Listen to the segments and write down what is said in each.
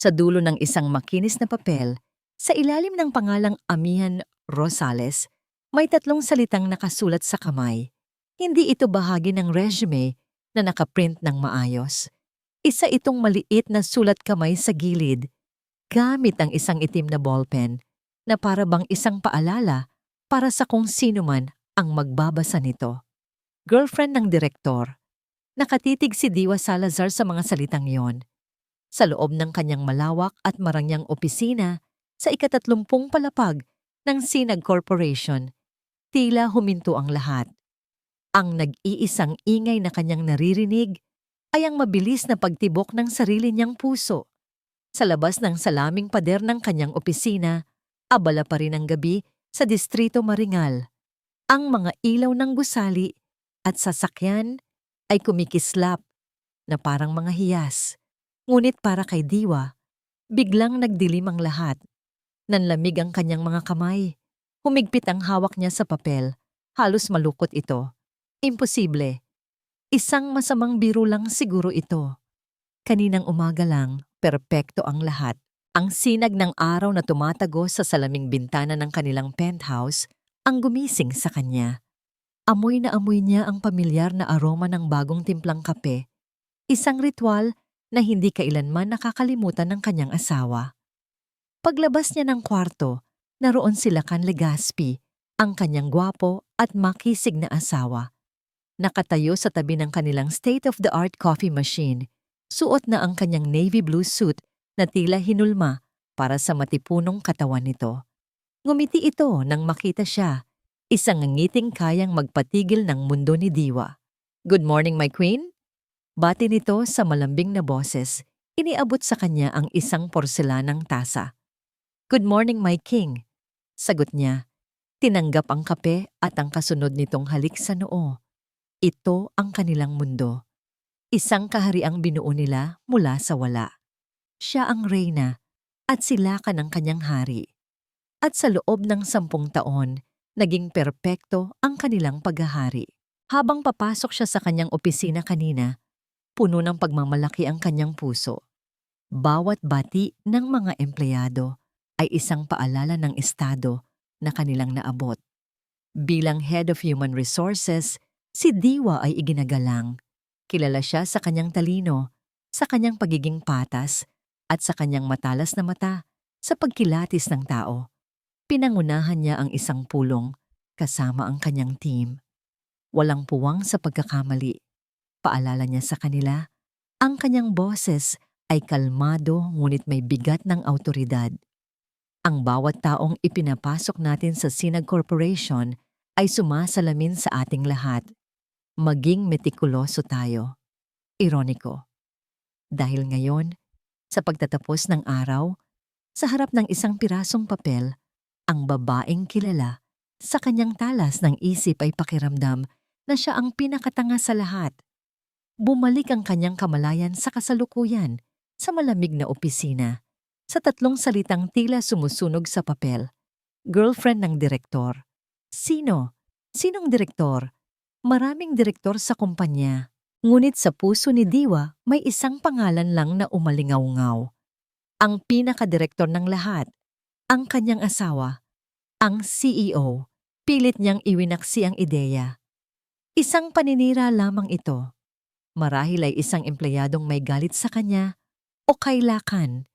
Sa dulo ng isang makinis na papel, sa ilalim ng pangalang Amihan Rosales, may 3 salitang nakasulat sa kamay. Hindi ito bahagi ng resume na nakaprint ng maayos. Isa itong maliit na sulat kamay sa gilid, gamit ang isang itim na ballpen na para bang isang paalala para sa kung sino man ang magbabasa nito. Girlfriend ng direktor. Nakatitig si Diwa Salazar sa mga salitang yon. Sa loob ng kanyang malawak at marangyang opisina sa ika-30 palapag ng Sinag Corporation, tila huminto ang lahat. Ang nag-iisang ingay na kanyang naririnig ay ang mabilis na pagtibok ng sarili niyang puso. Sa labas ng salaming pader ng kanyang opisina, abala pa rin ang gabi sa Distrito Maringal. Ang mga ilaw ng gusali at sasakyan ay kumikislap na parang mga hiyas. Ngunit para kay Diwa, biglang nagdilim ang lahat. Nanlamig ang kanyang mga kamay. Humigpit ang hawak niya sa papel. Halos malukot ito. Imposible. Isang masamang biro lang siguro ito. Kaninang umaga lang, perpekto ang lahat. Ang sinag ng araw na tumatago sa salaming bintana ng kanilang penthouse ang gumising sa kanya. Amoy na amoy niya ang pamilyar na aroma ng bagong timplang kape. Isang ritual na hindi kailanman nakakalimutan ng kanyang asawa. Paglabas niya ng kwarto, naroon sila kan Legaspi, ang kanyang gwapo at makisig na asawa. Nakatayo sa tabi ng kanilang state-of-the-art coffee machine, suot na ang kanyang navy blue suit na tila hinulma para sa matipunong katawan nito. Ngumiti ito nang makita siya, isang ngiting kayang magpatigil ng mundo ni Diwa. "Good morning, my queen?" Bati nito sa malambing na boses, iniabot sa kanya ang isang porselanang tasa. "Good morning, my king," sagot niya. Tinanggap ang kape at ang kasunod nitong halik sa noo. Ito ang kanilang mundo. Isang kahariang binuo nila mula sa wala. Siya ang reyna at sila ka ng kanyang hari. At sa loob ng 10 taon, naging perpekto ang kanilang paghahari. Habang papasok siya sa kanyang opisina kanina, puno ng pagmamalaki ang kanyang puso. Bawat bati ng mga empleyado ay isang paalala ng estado na kanilang naabot. Bilang Head of Human Resources, si Diwa ay iginagalang. Kilala siya sa kanyang talino, sa kanyang pagiging patas, at sa kanyang matalas na mata sa pagkilatis ng tao. Pinangunahan niya ang isang pulong kasama ang kanyang team. Walang puwang sa pagkakamali. Paalala niya sa kanila, ang kanyang boses ay kalmado ngunit may bigat ng awtoridad. Ang bawat taong ipinapasok natin sa Sinag Corporation ay sumasalamin sa ating lahat. Maging metikuloso tayo. Ironiko. Dahil ngayon, sa pagtatapos ng araw, sa harap ng isang pirasong papel, ang babaeng kilala sa kanyang talas ng isip ay pakiramdam na siya ang pinakatanga sa lahat. Bumalik ang kanyang kamalayan sa kasalukuyan sa malamig na opisina, sa 3 salitang tila sumusunog sa papel. Girlfriend ng direktor. Sino? Sinong direktor? Maraming direktor sa kumpanya. Ngunit sa puso ni Diwa may isang pangalan lang na umalingaw-ngaw. Ang pinakadirektor ng lahat, ang kanyang asawa, ang CEO. Pilit niyang iwinaksi ang ideya. Isang paninira lamang ito. Marahil ay isang empleyadong may galit sa kanya o kailakan.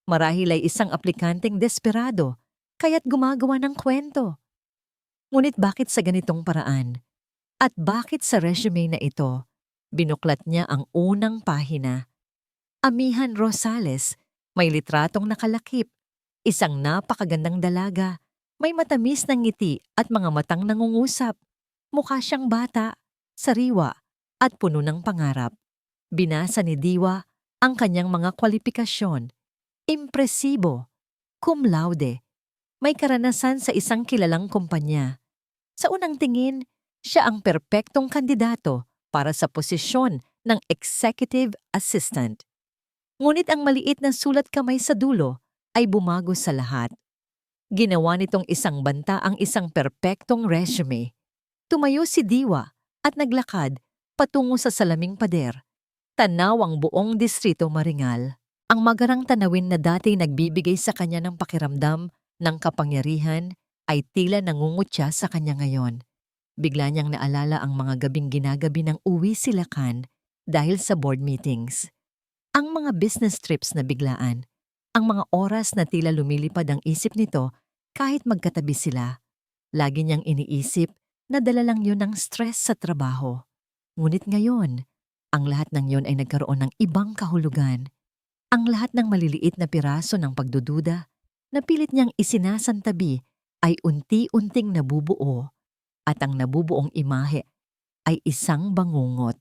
Marahil ay isang aplikanteng desperado kaya't gumagawa ng kwento. Ngunit bakit sa ganitong paraan? At bakit sa resume na ito, binuklat niya ang unang pahina? Amihan Rosales, may litratong nakalakip, isang napakagandang dalaga, may matamis na ngiti at mga matang nangungusap. Mukha siyang bata, sariwa, at puno ng pangarap. Binasa ni Diwa ang kanyang mga kwalifikasyon. Impresibo, cum laude, may karanasan sa isang kilalang kumpanya. Sa unang tingin, siya ang perpektong kandidato para sa posisyon ng executive assistant. Ngunit ang maliit na sulat kamay sa dulo ay bumago sa lahat. Ginawa nitong isang banta ang isang perpektong resume. Tumayo si Diwa at naglakad patungo sa salaming pader. Tanaw ang buong Distrito Maringal. Ang magarang tanawin na dati nagbibigay sa kanya ng pakiramdam ng kapangyarihan ay tila nangungutya sa kanya ngayon. Bigla niyang naalala ang mga gabing ginagabi ng uwi sila Kan dahil sa board meetings. Ang mga business trips na biglaan, ang mga oras na tila lumilipad ang isip nito kahit magkatabi sila. Lagi niyang iniisip na dala lang yun ng stress sa trabaho. Ngunit ngayon, ang lahat ng yun ay nagkaroon ng ibang kahulugan. Ang lahat ng maliliit na piraso ng pagdududa na pilit niyang isinasantabi ay unti-unting nabubuo at ang nabubuong imahe ay isang bangungot.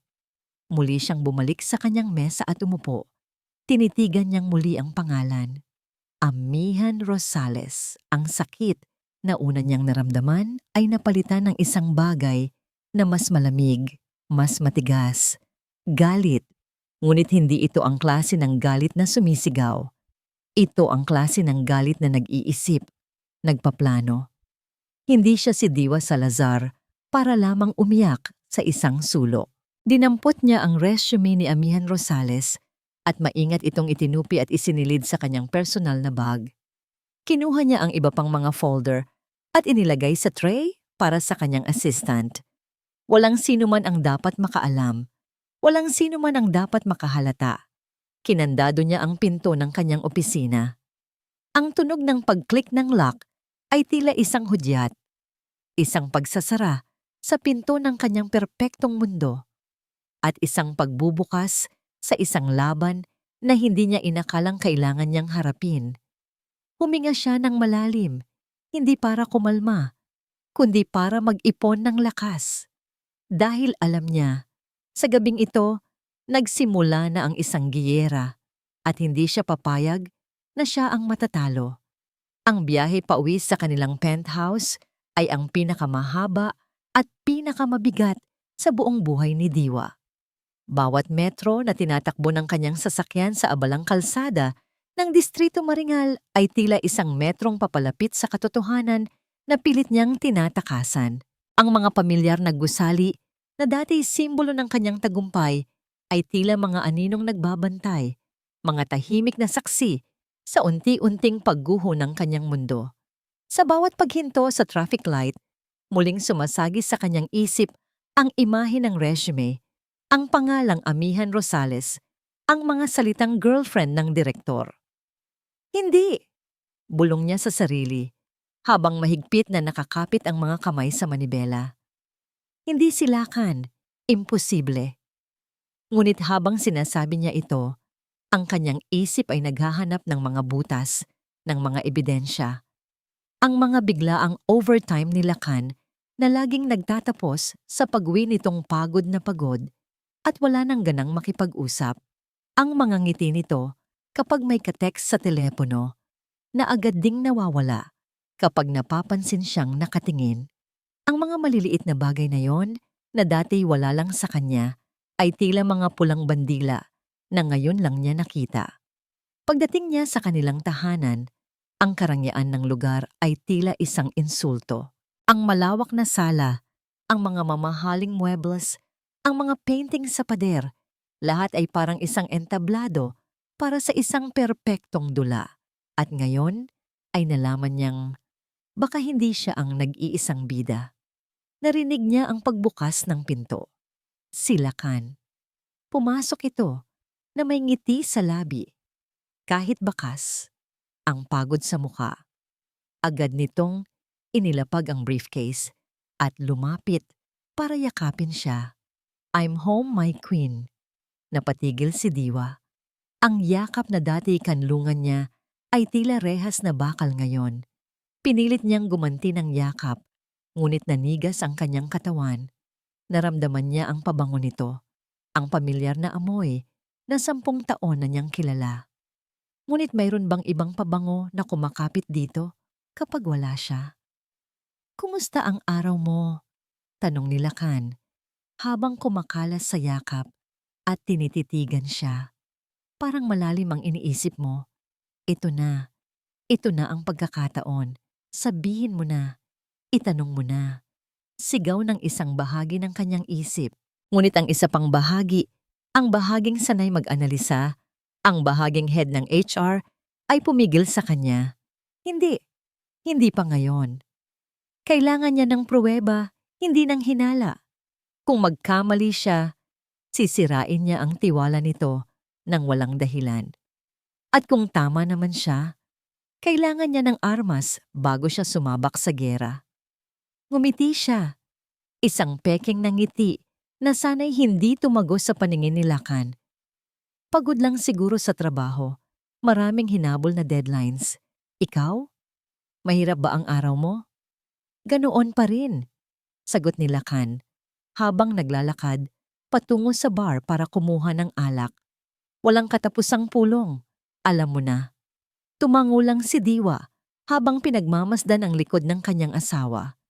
Muli siyang bumalik sa kanyang mesa at umupo. Tinitigan niyang muli ang pangalan. Amihan Rosales. Ang sakit na una niyang naramdaman ay napalitan ng isang bagay na mas malamig, mas matigas. Galit. Ngunit hindi ito ang klase ng galit na sumisigaw. Ito ang klase ng galit na nag-iisip, nagpaplano. Hindi siya si Diwa Salazar para lamang umiyak sa isang sulok. Dinampot niya ang resume ni Amihan Rosales at maingat itong itinupi at isinilid sa kanyang personal na bag. Kinuha niya ang iba pang mga folder at inilagay sa tray para sa kanyang assistant. Walang sino man ang dapat makaalam. Walang sino man ang dapat makahalata. Kinandado niya ang pinto ng kanyang opisina. Ang tunog ng pag-click ng lock ay tila isang hudyat, isang pagsasara sa pinto ng kanyang perpektong mundo, at isang pagbubukas sa isang laban na hindi niya inakalang kailangan niyang harapin. Huminga siya ng malalim, hindi para kumalma, kundi para mag-ipon ng lakas. Dahil alam niya, sa gabing ito, nagsimula na ang isang giyera at hindi siya papayag na siya ang matatalo. Ang biyahe pauwi sa kanilang penthouse ay ang pinakamahaba at pinakamabigat sa buong buhay ni Diwa. Bawat metro na tinatakbo ng kanyang sasakyan sa abalang kalsada ng Distrito Maringal ay tila isang metrong papalapit sa katotohanan na pilit niyang tinatakasan. Ang mga pamilyar na gusali na dati simbolo ng kanyang tagumpay ay tila mga aninong nagbabantay, mga tahimik na saksi sa unti-unting pagguho ng kanyang mundo. Sa bawat paghinto sa traffic light, muling sumasagi sa kanyang isip ang imahe ng resume, ang pangalang Amihan Rosales, ang mga salitang girlfriend ng direktor. Hindi! Bulong niya sa sarili, habang mahigpit na nakakapit ang mga kamay sa manibela. Hindi silakan, imposible. Ngunit habang sinasabi niya ito, ang kanyang isip ay naghahanap ng mga butas, ng mga ebidensya. Ang mga biglaang overtime ni Lakan na laging nagtatapos sa pag-uwi nitong pagod na pagod at wala nang ganang makipag-usap. Ang mga ngiti nito kapag may ka-text sa telepono na agad ding nawawala kapag napapansin siyang nakatingin. Ang mga maliliit na bagay na yon na dati wala lang sa kanya ay tila mga pulang bandila na ngayon lang niya nakita. Pagdating niya sa kanilang tahanan, ang karangyaan ng lugar ay tila isang insulto. Ang malawak na sala, ang mga mamahaling muebles, ang mga painting sa pader, lahat ay parang isang entablado para sa isang perpektong dula. At ngayon ay nalaman niyang baka hindi siya ang nag-iisang bida. Narinig niya ang pagbukas ng pinto. Silakan. Pumasok ito na may ngiti sa labi. Kahit bakas, ang pagod sa muka. Agad nitong inilapag ang briefcase at lumapit para yakapin siya. I'm home, my queen. Napatigil si Diwa. Ang yakap na dati kanlungan niya ay tila rehas na bakal ngayon. Pinilit niyang gumanti ng yakap, ngunit nanigas ang kanyang katawan. Naramdaman niya ang pabango nito, ang pamilyar na amoy na 10 taon na niyang kilala. Ngunit mayroon bang ibang pabango na kumakapit dito kapag wala siya? Kumusta ang araw mo? Tanong ni Lakan, habang kumakalas sa yakap at tinititigan siya. Parang malalim ang iniisip mo. Ito na ang pagkakataon. Sabihin mo na, itanong mo na. Sigaw ng isang bahagi ng kanyang isip. Ngunit ang isa pang bahagi, ang bahaging sanay mag-analisa, Ang bahaging head ng HR ay pumigil sa kanya. Hindi, hindi pa ngayon. Kailangan niya ng pruweba, hindi ng hinala. Kung magkamali siya, sisirain niya ang tiwala nito ng walang dahilan. At kung tama naman siya, kailangan niya ng armas bago siya sumabak sa giyera. Ngumiti siya, isang pekeng ng ngiti na sana'y hindi tumagos sa paningin ni Lakan. Pagod lang siguro sa trabaho, maraming hinabol na deadlines. Ikaw? Mahirap ba ang araw mo? Ganoon pa rin, sagot ni Lakan habang naglalakad patungo sa bar para kumuha ng alak. Walang katapusang pulong, alam mo na. Tumango lang si Diwa habang pinagmamasdan ang likod ng kanyang asawa.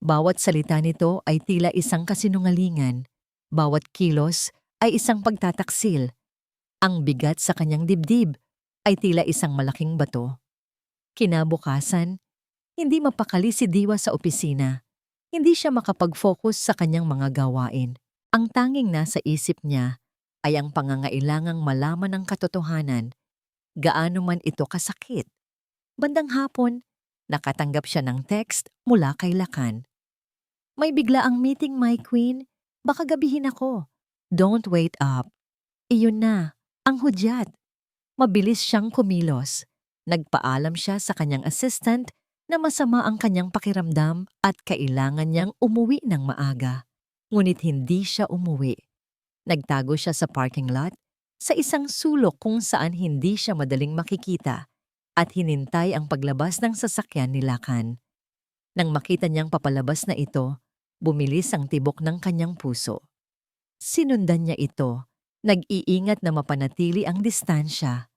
Bawat salita nito ay tila isang kasinungalingan. Bawat kilos ay isang pagtataksil. Ang bigat sa kanyang dibdib ay tila isang malaking bato. Kinabukasan, hindi mapakali si Diwa sa opisina. Hindi siya makapag-focus sa kanyang mga gawain. Ang tanging nasa isip niya ay ang pangangailangang malaman ng katotohanan, gaano man ito kasakit. Bandang hapon, nakatanggap siya ng text mula kay Lakan. May bigla ang meeting, my queen. Baka gabihin ako. Don't wait up. Iyon na, ang hudyat. Mabilis siyang kumilos. Nagpaalam siya sa kanyang assistant na masama ang kanyang pakiramdam at kailangan niyang umuwi ng maaga. Ngunit hindi siya umuwi. Nagtago siya sa parking lot sa isang sulok kung saan hindi siya madaling makikita at hinintay ang paglabas ng sasakyan ni Lakan. Nang makita niyang papalabas na ito, bumilis ang tibok ng kanyang puso. Sinundan niya ito, nag-iingat na mapanatili ang distansya.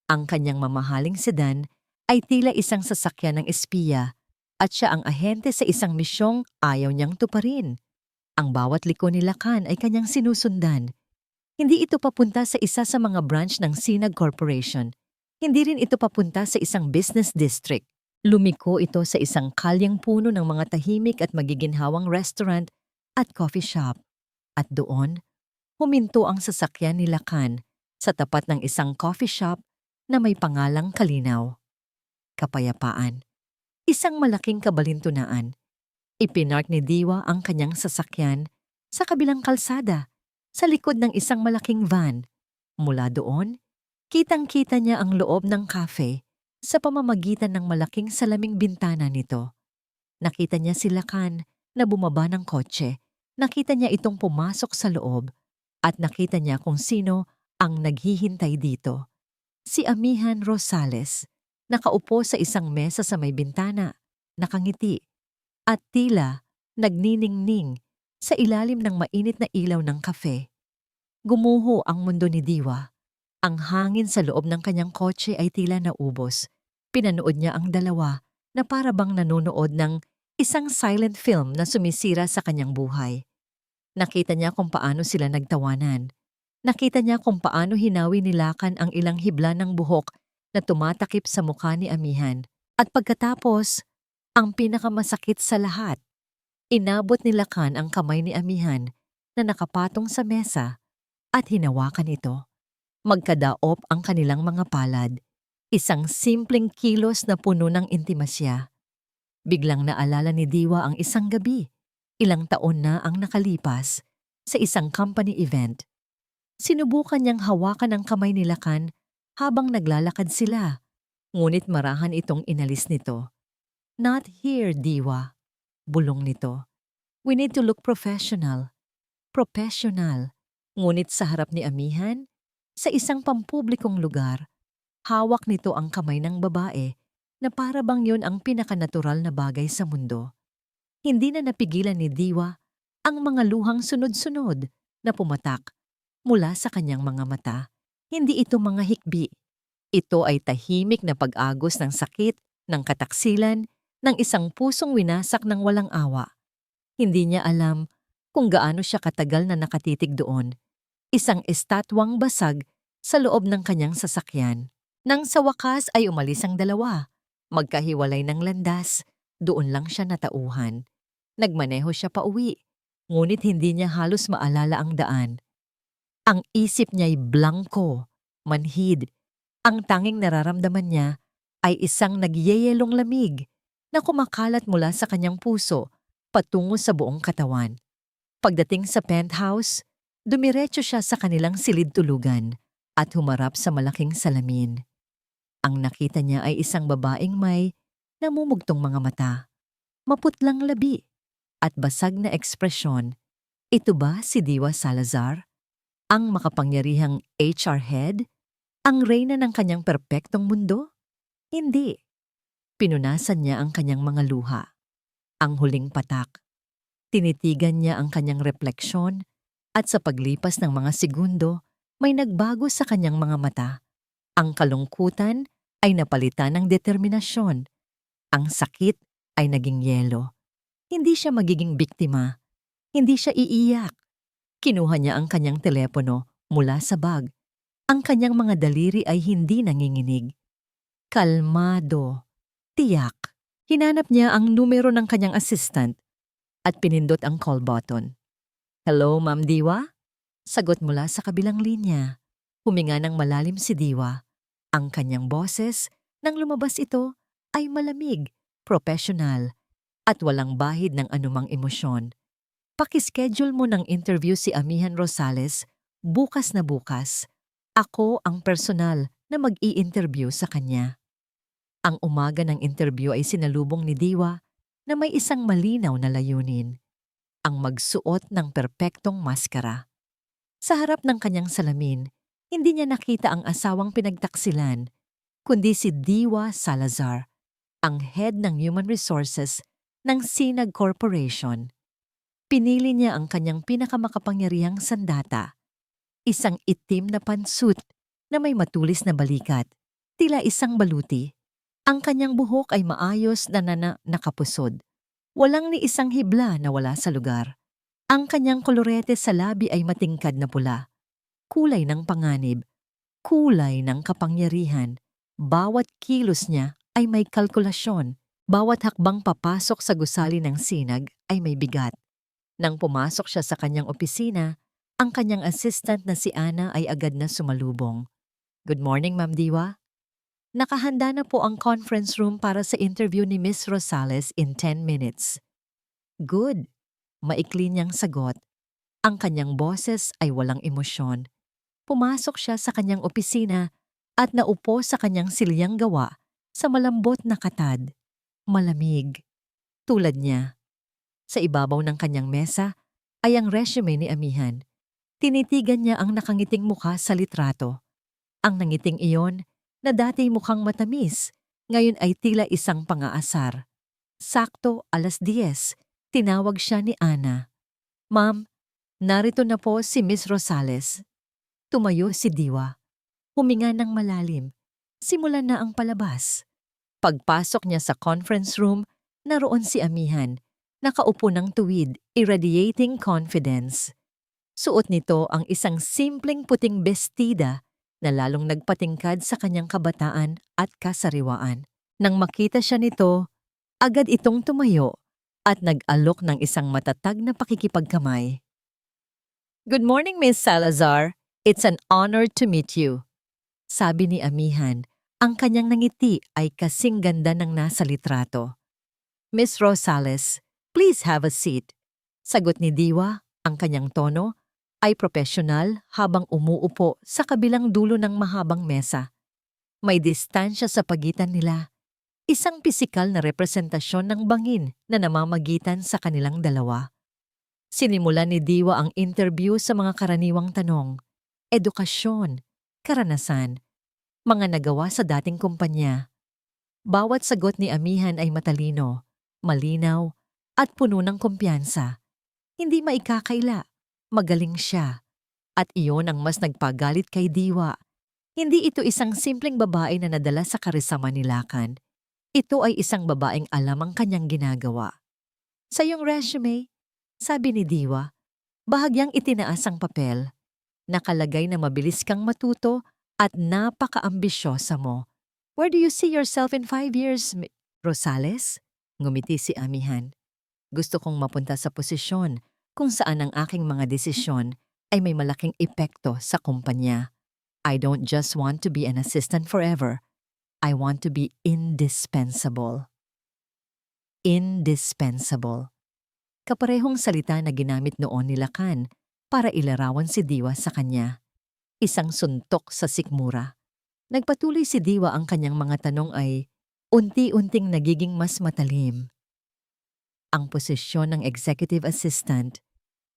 Ang kanyang mamahaling sedan ay tila isang sasakyan ng espiya at siya ang ahente sa isang misyong ayaw niyang tuparin. Ang bawat liko ni Lakan ay kanyang sinusundan. Hindi ito papunta sa isa sa mga branch ng Sinag Corporation. Hindi rin ito papunta sa isang business district. Lumiko ito sa isang kalyang puno ng mga tahimik at magiginhawang restaurant at coffee shop. At doon, huminto ang sasakyan ni Lakan sa tapat ng isang coffee shop na may pangalang Kalinaw. Kapayapaan. Isang malaking kabalintunaan. Ipinark ni Diwa ang kanyang sasakyan sa kabilang kalsada, sa likod ng isang malaking van. Mula doon, kitang-kita niya ang loob ng cafe sa pamamagitan ng malaking salaming bintana nito. Nakita niya si Lakan na bumaba ng kotse, nakita niya itong pumasok sa loob, at nakita niya kung sino ang naghihintay dito. Si Amihan Rosales, nakaupo sa isang mesa sa may bintana, nakangiti, at tila nagniningning sa ilalim ng mainit na ilaw ng kafe. Gumuho ang mundo ni Diwa. Ang hangin sa loob ng kanyang kotse ay tila naubos. Pinanood niya ang dalawa na para bang nanonood ng isang silent film na sumisira sa kanyang buhay. Nakita niya kung paano sila nagtawanan. Nakita niya kung paano hinawi ni Lakan ang ilang hibla ng buhok na tumatakip sa mukha ni Amihan. At pagkatapos, ang pinakamasakit sa lahat, inabot ni Lakan ang kamay ni Amihan na nakapatong sa mesa at hinawakan ito. Magkadaop ang kanilang mga palad, isang simpleng kilos na puno ng intimasya. Biglang naalala ni Diwa ang isang gabi, ilang taon na ang nakalipas, sa isang company event. Sinubukan niyang hawakan ang kamay ni Lakan habang naglalakad sila, ngunit marahan itong inalis nito. Not here, Diwa. Bulong nito. We need to look professional. Professional. Ngunit sa harap ni Amihan, sa isang pampublikong lugar, hawak nito ang kamay ng babae na para bang yun ang pinakanatural na bagay sa mundo. Hindi na napigilan ni Diwa ang mga luhang sunod-sunod na pumatak mula sa kanyang mga mata. Hindi ito mga hikbi. Ito ay tahimik na pag-agos ng sakit, ng kataksilan, ng isang pusong winasak ng walang awa. Hindi niya alam kung gaano siya katagal na nakatitig doon. Isang estatwang basag sa loob ng kanyang sasakyan. Nang sa wakas ay umalis ang dalawa. Magkahiwalay ng landas, doon lang siya natauhan. Nagmaneho siya pauwi, ngunit hindi niya halos maalala ang daan. Ang isip niya'y blanko, manhid. Ang tanging nararamdaman niya ay isang nagyeyelong lamig na kumakalat mula sa kanyang puso patungo sa buong katawan. Pagdating sa penthouse, dumiretso siya sa kanilang silid-tulugan at humarap sa malaking salamin. Ang nakita niya ay isang babaeng may namumugtong mga mata, maputlang labi, at basag na ekspresyon. Ito ba si Diwa Salazar? Ang makapangyarihang HR head? Ang reyna ng kanyang perpektong mundo? Hindi. Pinunasan niya ang kanyang mga luha. Ang huling patak. Tinitigan niya ang kanyang refleksyon at sa paglipas ng mga segundo, may nagbago sa kanyang mga mata. Ang kalungkutan ay napalitan ng determinasyon. Ang sakit ay naging yelo. Hindi siya magiging biktima. Hindi siya iiyak. Kinuha niya ang kanyang telepono mula sa bag. Ang kanyang mga daliri ay hindi nanginginig. Kalmado. Tiyak. Hinanap niya ang numero ng kanyang assistant at pinindot ang call button. "Hello, Ma'am Diwa?" Sagot mula sa kabilang linya. Huminga ng malalim si Diwa. Ang kanyang boses, nang lumabas ito, ay malamig, professional, at walang bahid ng anumang emosyon. "Pakischedule mo ng interview si Amihan Rosales bukas na bukas. Ako ang personal na mag-i-interview sa kanya." Ang umaga ng interview ay sinalubong ni Diwa na may isang malinaw na layunin, ang magsuot ng perpektong maskara. Sa harap ng kanyang salamin, hindi niya nakita ang asawang pinagtaksilan, kundi si Diwa Salazar, ang head ng Human Resources ng Sinag Corporation. Pinili niya ang kanyang pinakamakapangyarihang sandata, isang itim na pantsuit na may matulis na balikat, tila isang baluti. Ang kanyang buhok ay maayos na nakapusod. Walang ni isang hibla na wala sa lugar. Ang kanyang kolorete sa labi ay matingkad na pula. Kulay ng panganib, kulay ng kapangyarihan. Bawat kilos niya ay may kalkulasyon. Bawat hakbang papasok sa gusali ng sinag ay may bigat. Nang pumasok siya sa kanyang opisina, ang kanyang assistant na si Ana ay agad na sumalubong. "Good morning, Ma'am Diwa. Nakahanda na po ang conference room para sa interview ni Miss Rosales in 10 minutes. "Good." Maikli niyang sagot. Ang kanyang boses ay walang emosyon. Pumasok siya sa kanyang opisina at naupo sa kanyang silyang gawa sa malambot na katad. Malamig. Tulad niya. Sa ibabaw ng kanyang mesa ay ang resume ni Amihan. Tinitigan niya ang nakangiting mukha sa litrato. Ang nangiting iyon na dati mukhang matamis, ngayon ay tila isang pang-aasar. Sakto 10:00, tinawag siya ni Ana. "Ma'am, narito na po si Miss Rosales." Tumayo si Diwa. Huminga ng malalim. Simulan na ang palabas. Pagpasok niya sa conference room, naroon si Amihan, nakaupo ng tuwid, irradiating confidence. Suot nito ang isang simpleng puting bestida na lalong nagpatingkad sa kanyang kabataan at kasariwaan. Nang makita siya nito, agad itong tumayo at nag-alok ng isang matatag na pakikipagkamay. "Good morning, Miss Salazar. It's an honor to meet you." Sabi ni Amihan, ang kanyang nangiti ay kasing ganda ng nasa litrato. "Miss Rosales, please have a seat." Sagot ni Diwa, ang kanyang tono ay profesional habang umuupo sa kabilang dulo ng mahabang mesa. May distansya sa pagitan nila, isang pisikal na representasyon ng bangin na namamagitan sa kanilang dalawa. Sinimulan ni Diwa ang interview sa mga karaniwang tanong, edukasyon, karanasan, mga nagawa sa dating kumpanya. Bawat sagot ni Amihan ay matalino, malinaw, at puno ng kumpiyansa. Hindi maikakaila. Magaling siya. At iyon ang mas nagpagalit kay Diwa. Hindi ito isang simpleng babae na nadala sa karisama ni Lakan. Ito ay isang babaeng alam ang kanyang ginagawa. "Sa iyong resume," sabi ni Diwa, bahagyang itinaas ang papel. "Nakalagay na mabilis kang matuto at napaka-ambisyosa mo. Where do you see yourself in 5 years, Rosales?" Ngumiti si Amihan. "Gusto kong mapunta sa posisyon kung saan ang aking mga desisyon ay may malaking epekto sa kumpanya." I don't just want to be an assistant forever. I want to be indispensable. Indispensable. Kaparehong salita na ginamit noon ni Lakan para ilarawan si Diwa sa kanya. Isang suntok sa sikmura. Nagpatuloy si Diwa, ang kanyang mga tanong ay unti-unting nagiging mas matalim. Ang posisyon ng executive assistant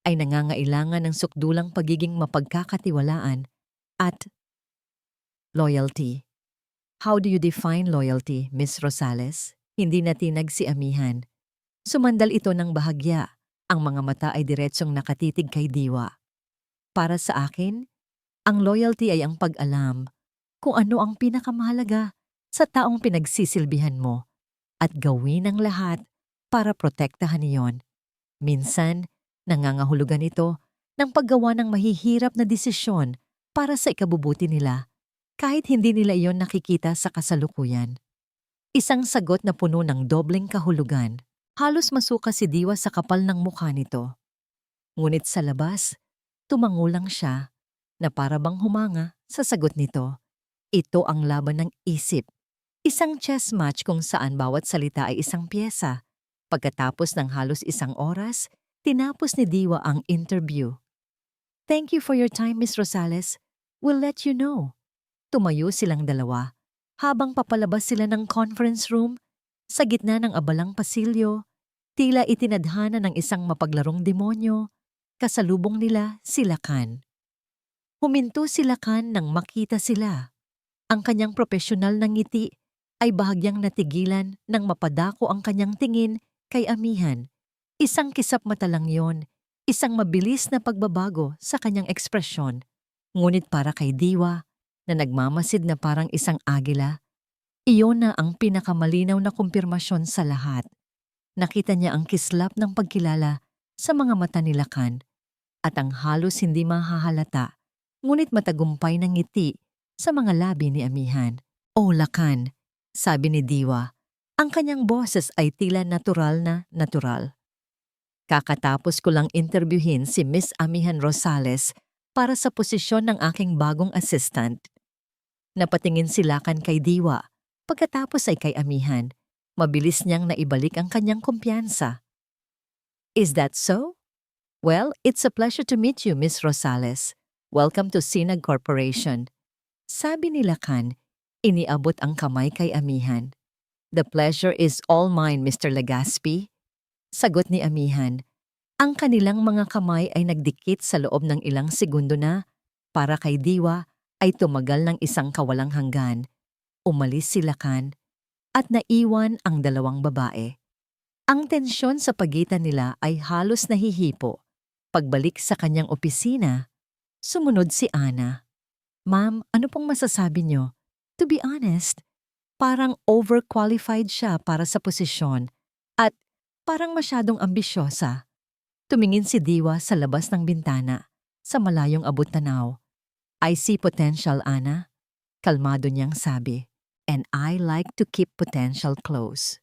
ay nangangailangan ng sukdulang pagiging mapagkakatiwalaan at loyalty. How do you define loyalty, Miss Rosales? Hindi natinag si Amihan. Sumandal ito ng bahagya. Ang mga mata ay diretsong nakatitig kay Diwa. Para sa akin, ang loyalty ay ang pag-alam kung ano ang pinakamahalaga sa taong pinagsisilbihan mo at gawin ang lahat para protektahan iyon. Minsan, nangangahulugan ito ng paggawa ng mahihirap na desisyon para sa ikabubuti nila kahit hindi nila iyon nakikita sa kasalukuyan. Isang sagot na puno ng dobleng kahulugan. Halos masuka si Diwa sa kapal ng mukha nito. Ngunit sa labas, tumango lang siya na para bang humanga sa sagot nito. Ito ang laban ng isip. Isang chess match kung saan bawat salita ay isang pyesa. Pagkatapos ng halos isang oras, tinapos ni Diwa ang interview. Thank you for your time, Miss Rosales. We'll let you know. Tumayo silang dalawa. Habang papalabas sila ng conference room, sa gitna ng abalang pasilyo, tila itinadhana ng isang mapaglarong demonyo, kasalubong nila si Lakan. Huminto si Lakan nang makita sila. Ang kanyang profesional na ngiti ay bahagyang natigilan nang mapadako ang kanyang tingin kay Amihan. Isang kisap mata lang yon, isang mabilis na pagbabago sa kanyang ekspresyon. Ngunit para kay Diwa, na nagmamasid na parang isang agila, iyon na ang pinakamalinaw na kumpirmasyon sa lahat. Nakita niya ang kislap ng pagkilala sa mga mata ni Lakan at ang halos hindi mahahalata, ngunit matagumpay na ngiti sa mga labi ni Amihan. "Oh, Lakan," sabi ni Diwa. Ang kanyang boses ay tila natural na natural. "Kakatapos ko lang interviewin si Miss Amihan Rosales para sa posisyon ng aking bagong assistant." Napatingin si Lakan kay Diwa. Pagkatapos ay kay Amihan, mabilis niyang naibalik ang kanyang kumpiyansa. "Is that so? Well, it's a pleasure to meet you, Miss Rosales. Welcome to Sinag Corporation." Sabi ni Lakan, iniabot ang kamay kay Amihan. "The pleasure is all mine, Mr. Legaspi." Sagot ni Amihan. Ang kanilang mga kamay ay nagdikit sa loob ng ilang segundo na, para kay Diwa, ay tumagal ng isang kawalang hanggan. Umalis si Lakan at naiwan ang dalawang babae. Ang tensyon sa pagitan nila ay halos nahihipo. Pagbalik sa kanyang opisina, sumunod si Ana. "Ma'am, ano pong masasabi niyo? To be honest, parang overqualified siya para sa posisyon at parang masyadong ambisyosa." Tumingin si Diwa sa labas ng bintana, sa malayong abot tanaw. "I see potential, Ana," kalmado niyang sabi. "And I like to keep potential close."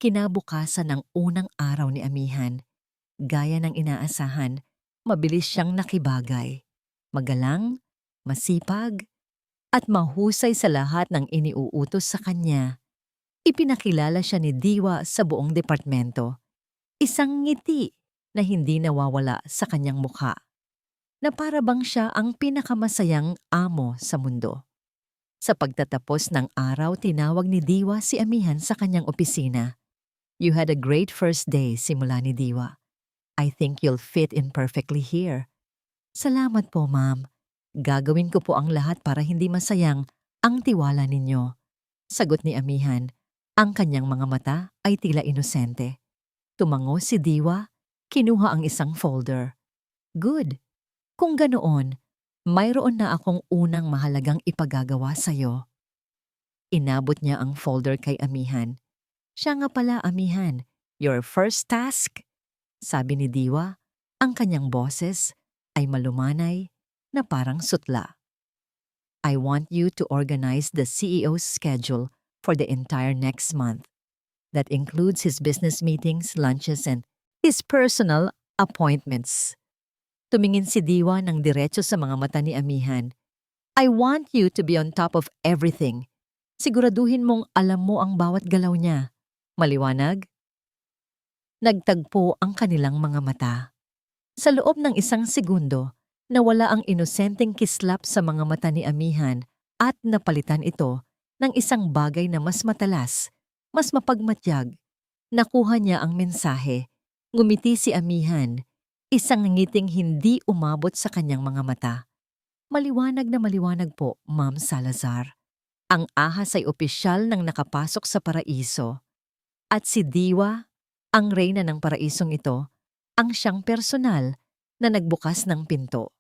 Kinabukasan ng unang araw ni Amihan, gaya ng inaasahan, mabilis siyang nakibagay. Magalang, masipag, at mahusay sa lahat ng iniuutos sa kanya. Ipinakilala siya ni Diwa sa buong departamento. Isang ngiti na hindi nawawala sa kanyang mukha, na para bang siya ang pinakamasayang amo sa mundo. Sa pagtatapos ng araw, tinawag ni Diwa si Amihan sa kanyang opisina. "You had a great first day," simula ni Diwa. "I think you'll fit in perfectly here." "Salamat po, ma'am. Gagawin ko po ang lahat para hindi masayang ang tiwala ninyo." Sagot ni Amihan. Ang kanyang mga mata ay tila inosente. Tumango si Diwa, kinuha ang isang folder. "Good. Kung ganoon, mayroon na akong unang mahalagang ipagagawa sa'yo." Inabot niya ang folder kay Amihan. "Siya nga pala, Amihan. Your first task?" Sabi ni Diwa. Ang kanyang boses ay malumanay na parang sutla. "I want you to organize the CEO's schedule for the entire next month. That includes his business meetings, lunches, and his personal appointments." Tumingin si Diwa ng diretso sa mga mata ni Amihan. I want you to be on top of everything. Siguraduhin mong alam mo ang bawat galaw niya. Maliwanag? Nagtagpo ang kanilang mga mata. Sa loob ng isang segundo, nawala ang inosenteng kislap sa mga mata ni Amihan at napalitan ito ng isang bagay na mas matalas, mas mapagmatyag. Nakuha niya ang mensahe. Ngumiti si Amihan, isang ngiting hindi umabot sa kanyang mga mata. Maliwanag na maliwanag po, Ma'am Salazar. Ang ahas ay opisyal nang nakapasok sa paraiso. At si Diwa, ang reyna ng paraisong ito, ang siyang personal na nagbukas ng pinto.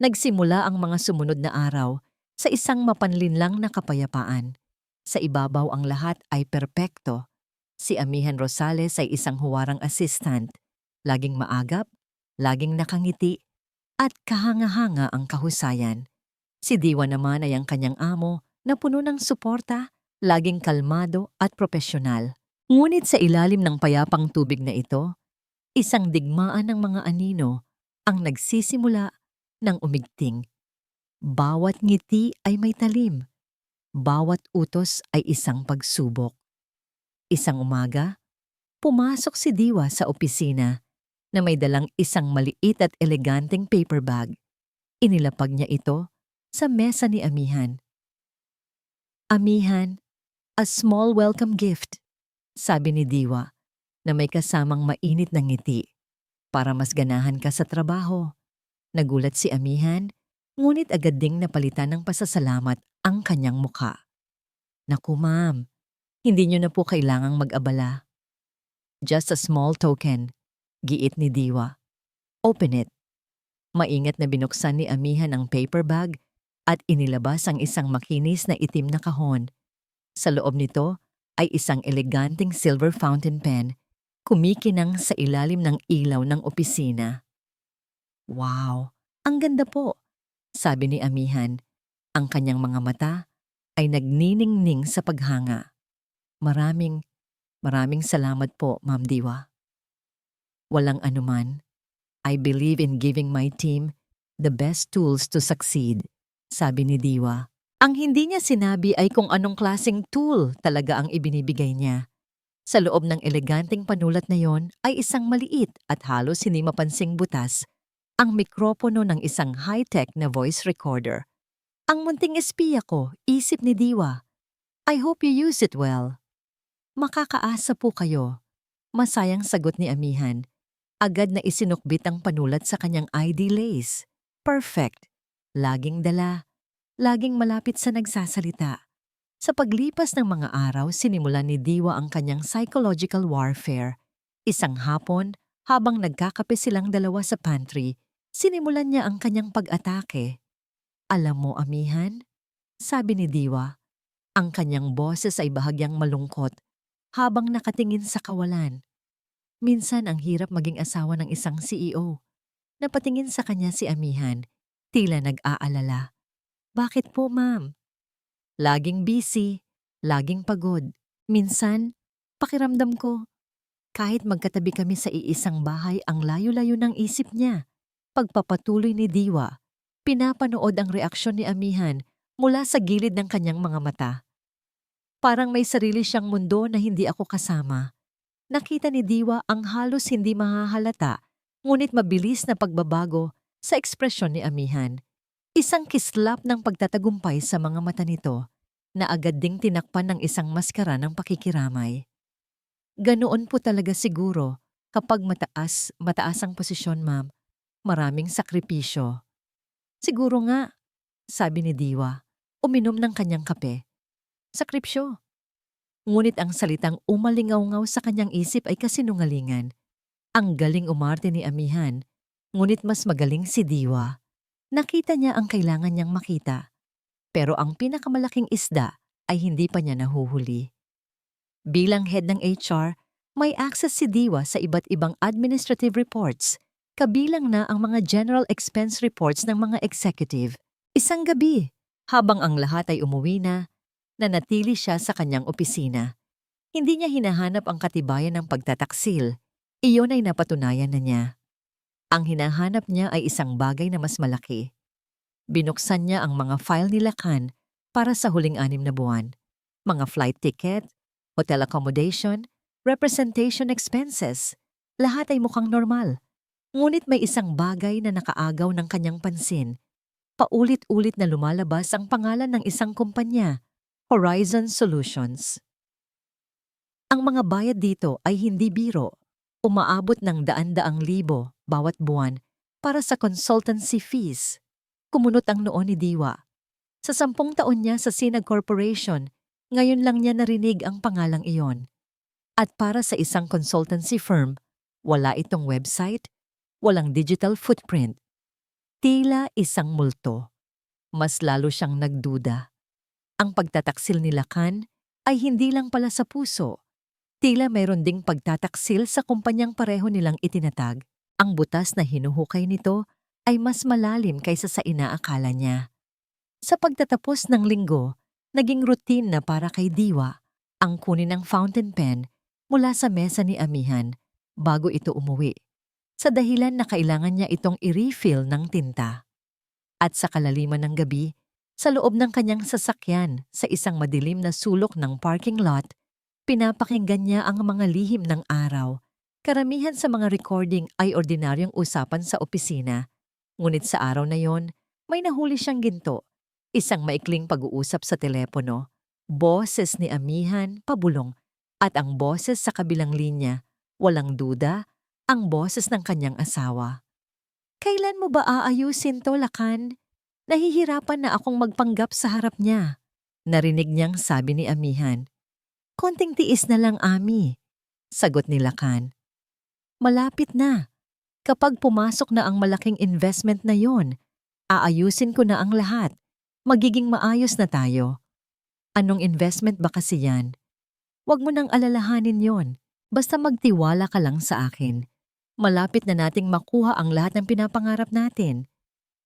Nagsimula ang mga sumunod na araw sa isang mapanlinlang na kapayapaan. Sa ibabaw ang lahat ay perpekto. Si Amihan Rosales ay isang huwarang assistant, laging maagap, laging nakangiti, at kahanga-hanga ang kahusayan. Si Diwa naman ay ang kanyang amo na puno ng suporta, laging kalmado at propesyonal. Ngunit sa ilalim ng payapang tubig na ito, isang digmaan ng mga anino ang nagsisimula ng umigting. Bawat ngiti ay may talim. Bawat utos ay isang pagsubok. Isang umaga, pumasok si Diwa sa opisina na may dalang isang maliit at eleganteng paper bag. Inilapag niya ito sa mesa ni Amihan. Amihan, a small welcome gift, sabi ni Diwa na may kasamang mainit na ngiti. Para mas ganahan ka sa trabaho. Nagulat si Amihan, ngunit agad ding napalitan ng pasasalamat ang kanyang mukha. Naku ma'am, hindi niyo na po kailangang mag-abala. Just a small token, giit ni Diwa. Open it. Maingat na binuksan ni Amihan ang paper bag at inilabas ang isang makinis na itim na kahon. Sa loob nito ay isang eleganteng silver fountain pen, kumikinang sa ilalim ng ilaw ng opisina. Wow, ang ganda po, sabi ni Amihan. Ang kanyang mga mata ay nagniningning sa paghanga. Maraming salamat po, Ma'am Diwa. Walang anuman. I believe in giving my team the best tools to succeed, sabi ni Diwa. Ang hindi niya sinabi ay kung anong klaseng tool talaga ang ibinibigay niya. Sa loob ng eleganteng panulat na yon ay isang maliit at halos hindi mapansing butas, ang mikropono ng isang high-tech na voice recorder. Ang munting espiya ko, isip ni Diwa. I hope you use it well. Makakaasa po kayo. Masayang sagot ni Amihan. Agad na isinukbit ang panulat sa kanyang ID lace. Perfect. Laging dala. Laging malapit sa nagsasalita. Sa paglipas ng mga araw, sinimulan ni Diwa ang kanyang psychological warfare. Isang hapon, habang nagkakape silang dalawa sa pantry, sinimulan niya ang kanyang pag-atake. Alam mo, Amihan, sabi ni Diwa, ang kanyang boses ay bahagyang malungkot habang nakatingin sa kawalan. Minsan ang hirap maging asawa ng isang CEO. Napatingin sa kanya si Amihan, tila nag-aalala. Bakit po, ma'am? Laging busy, laging pagod. Minsan, pakiramdam ko, kahit magkatabi kami sa iisang bahay, ang layo-layo ng isip niya. Pagpapatuloy ni Diwa, pinapanood ang reaksyon ni Amihan mula sa gilid ng kanyang mga mata. Parang may sarili siyang mundo na hindi ako kasama. Nakita ni Diwa ang halos hindi mahahalata, ngunit mabilis na pagbabago sa ekspresyon ni Amihan. Isang kislap ng pagtatagumpay sa mga mata nito na agad ding tinakpan ng isang maskara ng pakikiramay. Ganoon po talaga siguro kapag mataas ang posisyon, ma'am. Maraming sakripisyo. Siguro nga, sabi ni Diwa, uminom ng kanyang kape. Sakripisyo. Ngunit ang salitang umalingaw-ngaw sa kanyang isip ay kasinungalingan. Ang galing umarte ni Amihan, ngunit mas magaling si Diwa. Nakita niya ang kailangan niyang makita, pero ang pinakamalaking isda ay hindi pa niya nahuhuli. Bilang head ng HR, may access si Diwa sa iba't ibang administrative reports, kabilang na ang mga general expense reports ng mga executive. Isang gabi, habang ang lahat ay umuwi na, nanatili siya sa kanyang opisina. Hindi niya hinahanap ang katibayan ng pagtataksil. Iyon ay napatunayan na niya. Ang hinahanap niya ay isang bagay na mas malaki. Binuksan niya ang mga file ni Lacan para sa huling 6 na buwan. Mga flight ticket, hotel accommodation, representation expenses, lahat ay mukhang normal. Ngunit may isang bagay na nakaagaw ng kanyang pansin. Paulit-ulit na lumalabas ang pangalan ng isang kumpanya, Horizon Solutions. Ang mga bayad dito ay hindi biro. Umaabot ng daan-daang libo bawat buwan para sa consultancy fees. Kumunot ang noo ni Diwa. Sa 10 taon niya sa Sinag Corporation, ngayon lang niya narinig ang pangalang iyon. At para sa isang consultancy firm, wala itong website, walang digital footprint. Tila isang multo. Mas lalo siyang nagduda. Ang pagtataksil ni Lacan ay hindi lang pala sa puso. Tila mayroon ding pagtataksil sa kumpanyang pareho nilang itinatag. Ang butas na hinuhukay nito ay mas malalim kaysa sa inaakala niya. Sa pagtatapos ng linggo, naging routine na para kay Diwa ang kunin ng fountain pen mula sa mesa ni Amihan bago ito umuwi, sa dahilan na kailangan niya itong i-refill ng tinta. At sa kalaliman ng gabi, sa loob ng kanyang sasakyan sa isang madilim na sulok ng parking lot, pinapakinggan niya ang mga lihim ng araw. Karamihan sa mga recording ay ordinaryong usapan sa opisina. Ngunit sa araw na yon, may nahuli siyang ginto. Isang maikling pag-uusap sa telepono, boses ni Amihan pabulong, at ang boses sa kabilang linya, walang duda, ang boses ng kanyang asawa. "Kailan mo ba aayusin to, Lacan? Nahihirapan na akong magpanggap sa harap niya." Narinig niyang sabi ni Amihan. "Konting tiis na lang, Ami," sagot ni Lacan. "Malapit na. Kapag pumasok na ang malaking investment na yon, aayusin ko na ang lahat. Magiging maayos na tayo." "Anong investment ba kasi yan?" "Huwag mo nang alalahanin yon. Basta magtiwala ka lang sa akin. Malapit na nating makuha ang lahat ng pinapangarap natin."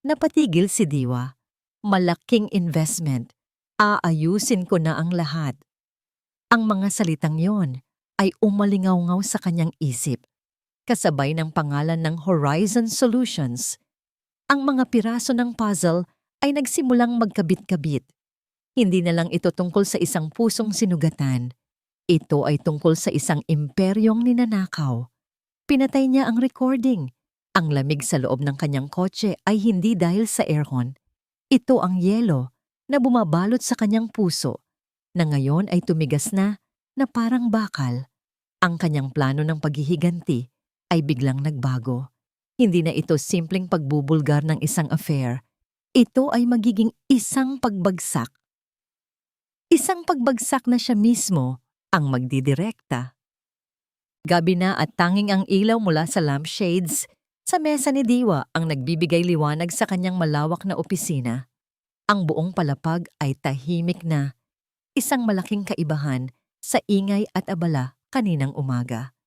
Napatigil si Diwa. "Malaking investment. Aayusin ko na ang lahat." Ang mga salitang yon ay umalingaw-ngaw sa kanyang isip, kasabay ng pangalan ng Horizon Solutions. Ang mga piraso ng puzzle ay nagsimulang magkabit-kabit. Hindi na lang ito tungkol sa isang pusong sinugatan. Ito ay tungkol sa isang imperyong ninanakaw. Pinatay niya ang recording. Ang lamig sa loob ng kanyang kotse ay hindi dahil sa aircon. Ito ang yelo na bumabalot sa kanyang puso, na ngayon ay tumigas na parang bakal. Ang kanyang plano ng paghihiganti ay biglang nagbago. Hindi na ito simpleng pagbubulgar ng isang affair. Ito ay magiging isang pagbagsak. Isang pagbagsak na siya mismo ang magdidirekta. Gabi na at tanging ang ilaw mula sa lampshades sa mesa ni Diwa ang nagbibigay liwanag sa kanyang malawak na opisina. Ang buong palapag ay tahimik na, isang malaking kaibahan sa ingay at abala kaninang umaga.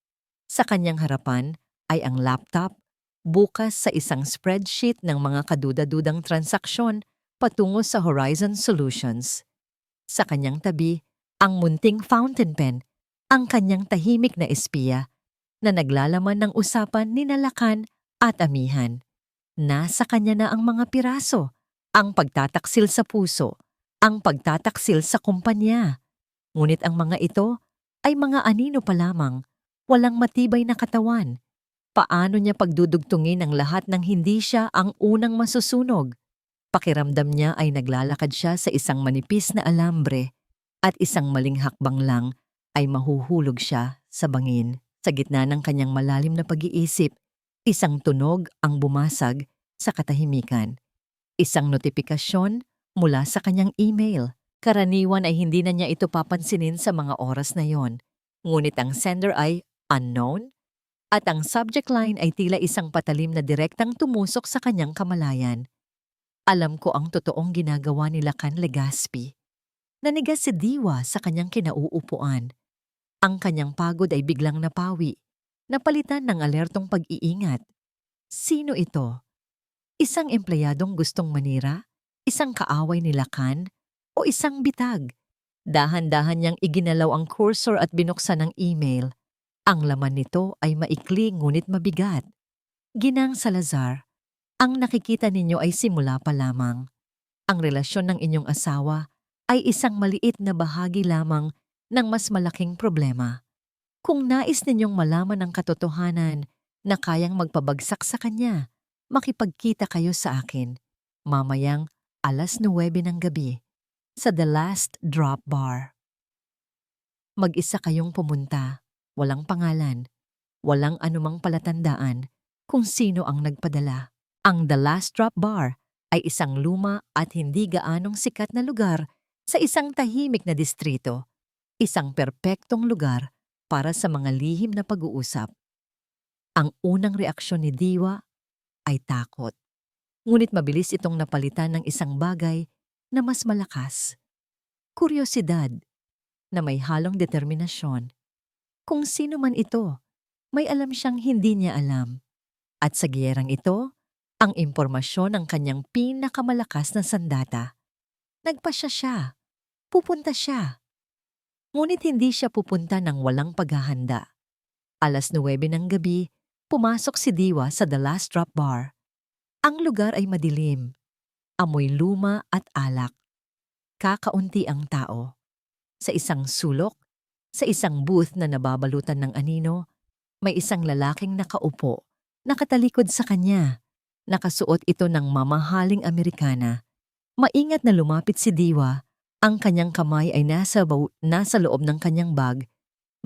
Sa kanyang harapan ay ang laptop, bukas sa isang spreadsheet ng mga kaduda-dudang transaksyon patungo sa Horizon Solutions. Sa kanyang tabi, ang munting fountain pen, ang kanyang tahimik na espiya na naglalaman ng usapan ni Lacan at Amihan. Nasa kanya na ang mga piraso, ang pagtataksil sa puso, ang pagtataksil sa kumpanya. Ngunit ang mga ito ay mga anino pa lamang, walang matibay na katawan. Paano niya pagdudugtungin ang lahat nang hindi siya ang unang masusunog? Pakiramdam niya ay naglalakad siya sa isang manipis na alambre at isang maling hakbang lang ay mahuhulog siya sa bangin. Sa gitna ng kanyang malalim na pag-iisip, isang tunog ang bumasag sa katahimikan. Isang notifikasyon mula sa kanyang email. Karaniwan ay hindi na niya ito papansinin sa mga oras na yon. Ngunit ang sender ay unknown at ang subject line ay tila isang patalim na direktang tumusok sa kanyang kamalayan. Alam ko ang totoong ginagawa ni Lacan Legaspi. Nanigas si Diwa sa kanyang kinauupuan. Ang kanyang pagod ay biglang napawi, napalitan ng alertong pag-iingat. Sino ito? Isang empleyadong gustong manira? Isang kaaway ni Lacan? O isang bitag? Dahan-dahan niyang iginalaw ang cursor at binuksan ang email. Ang laman nito ay maikli ngunit mabigat. Ginang Salazar, Ang nakikita ninyo ay simula pa lamang. Ang relasyon ng inyong asawa ay isang maliit na bahagi lamang ng mas malaking problema. Kung nais ninyong malaman ang katotohanan na kayang magpabagsak sa kanya, makipagkita kayo sa akin mamayang 9:00 ng gabi sa The Last Drop Bar. Mag-isa kayong pumunta, walang pangalan, walang anumang palatandaan kung sino ang nagpadala. Ang The Last Drop Bar ay isang luma at hindi gaanong sikat na lugar sa isang tahimik na distrito, isang perpektong lugar para sa mga lihim na pag-uusap. Ang unang reaksyon ni Diwa ay takot. Ngunit mabilis itong napalitan ng isang bagay na mas malakas. Kuryosidad na may halong determinasyon. Kung sino man ito, may alam siyang hindi niya alam. At sa giyerang ito, ang impormasyon ng kanyang pinakamalakas na sandata. Nagpasya siya. Pupunta siya. Ngunit hindi siya pupunta ng walang paghahanda. 9:00 ng gabi, pumasok si Diwa sa The Last Drop Bar. Ang lugar ay madilim. Amoy luma at alak. Kakaunti ang tao. Sa isang sulok, sa isang booth na nababalutan ng anino, may isang lalaking nakaupo, nakatalikod sa kanya. Nakasuot ito ng mamahaling Amerikana. Maingat na lumapit si Diwa, ang kanyang kamay ay nasa loob ng kanyang bag,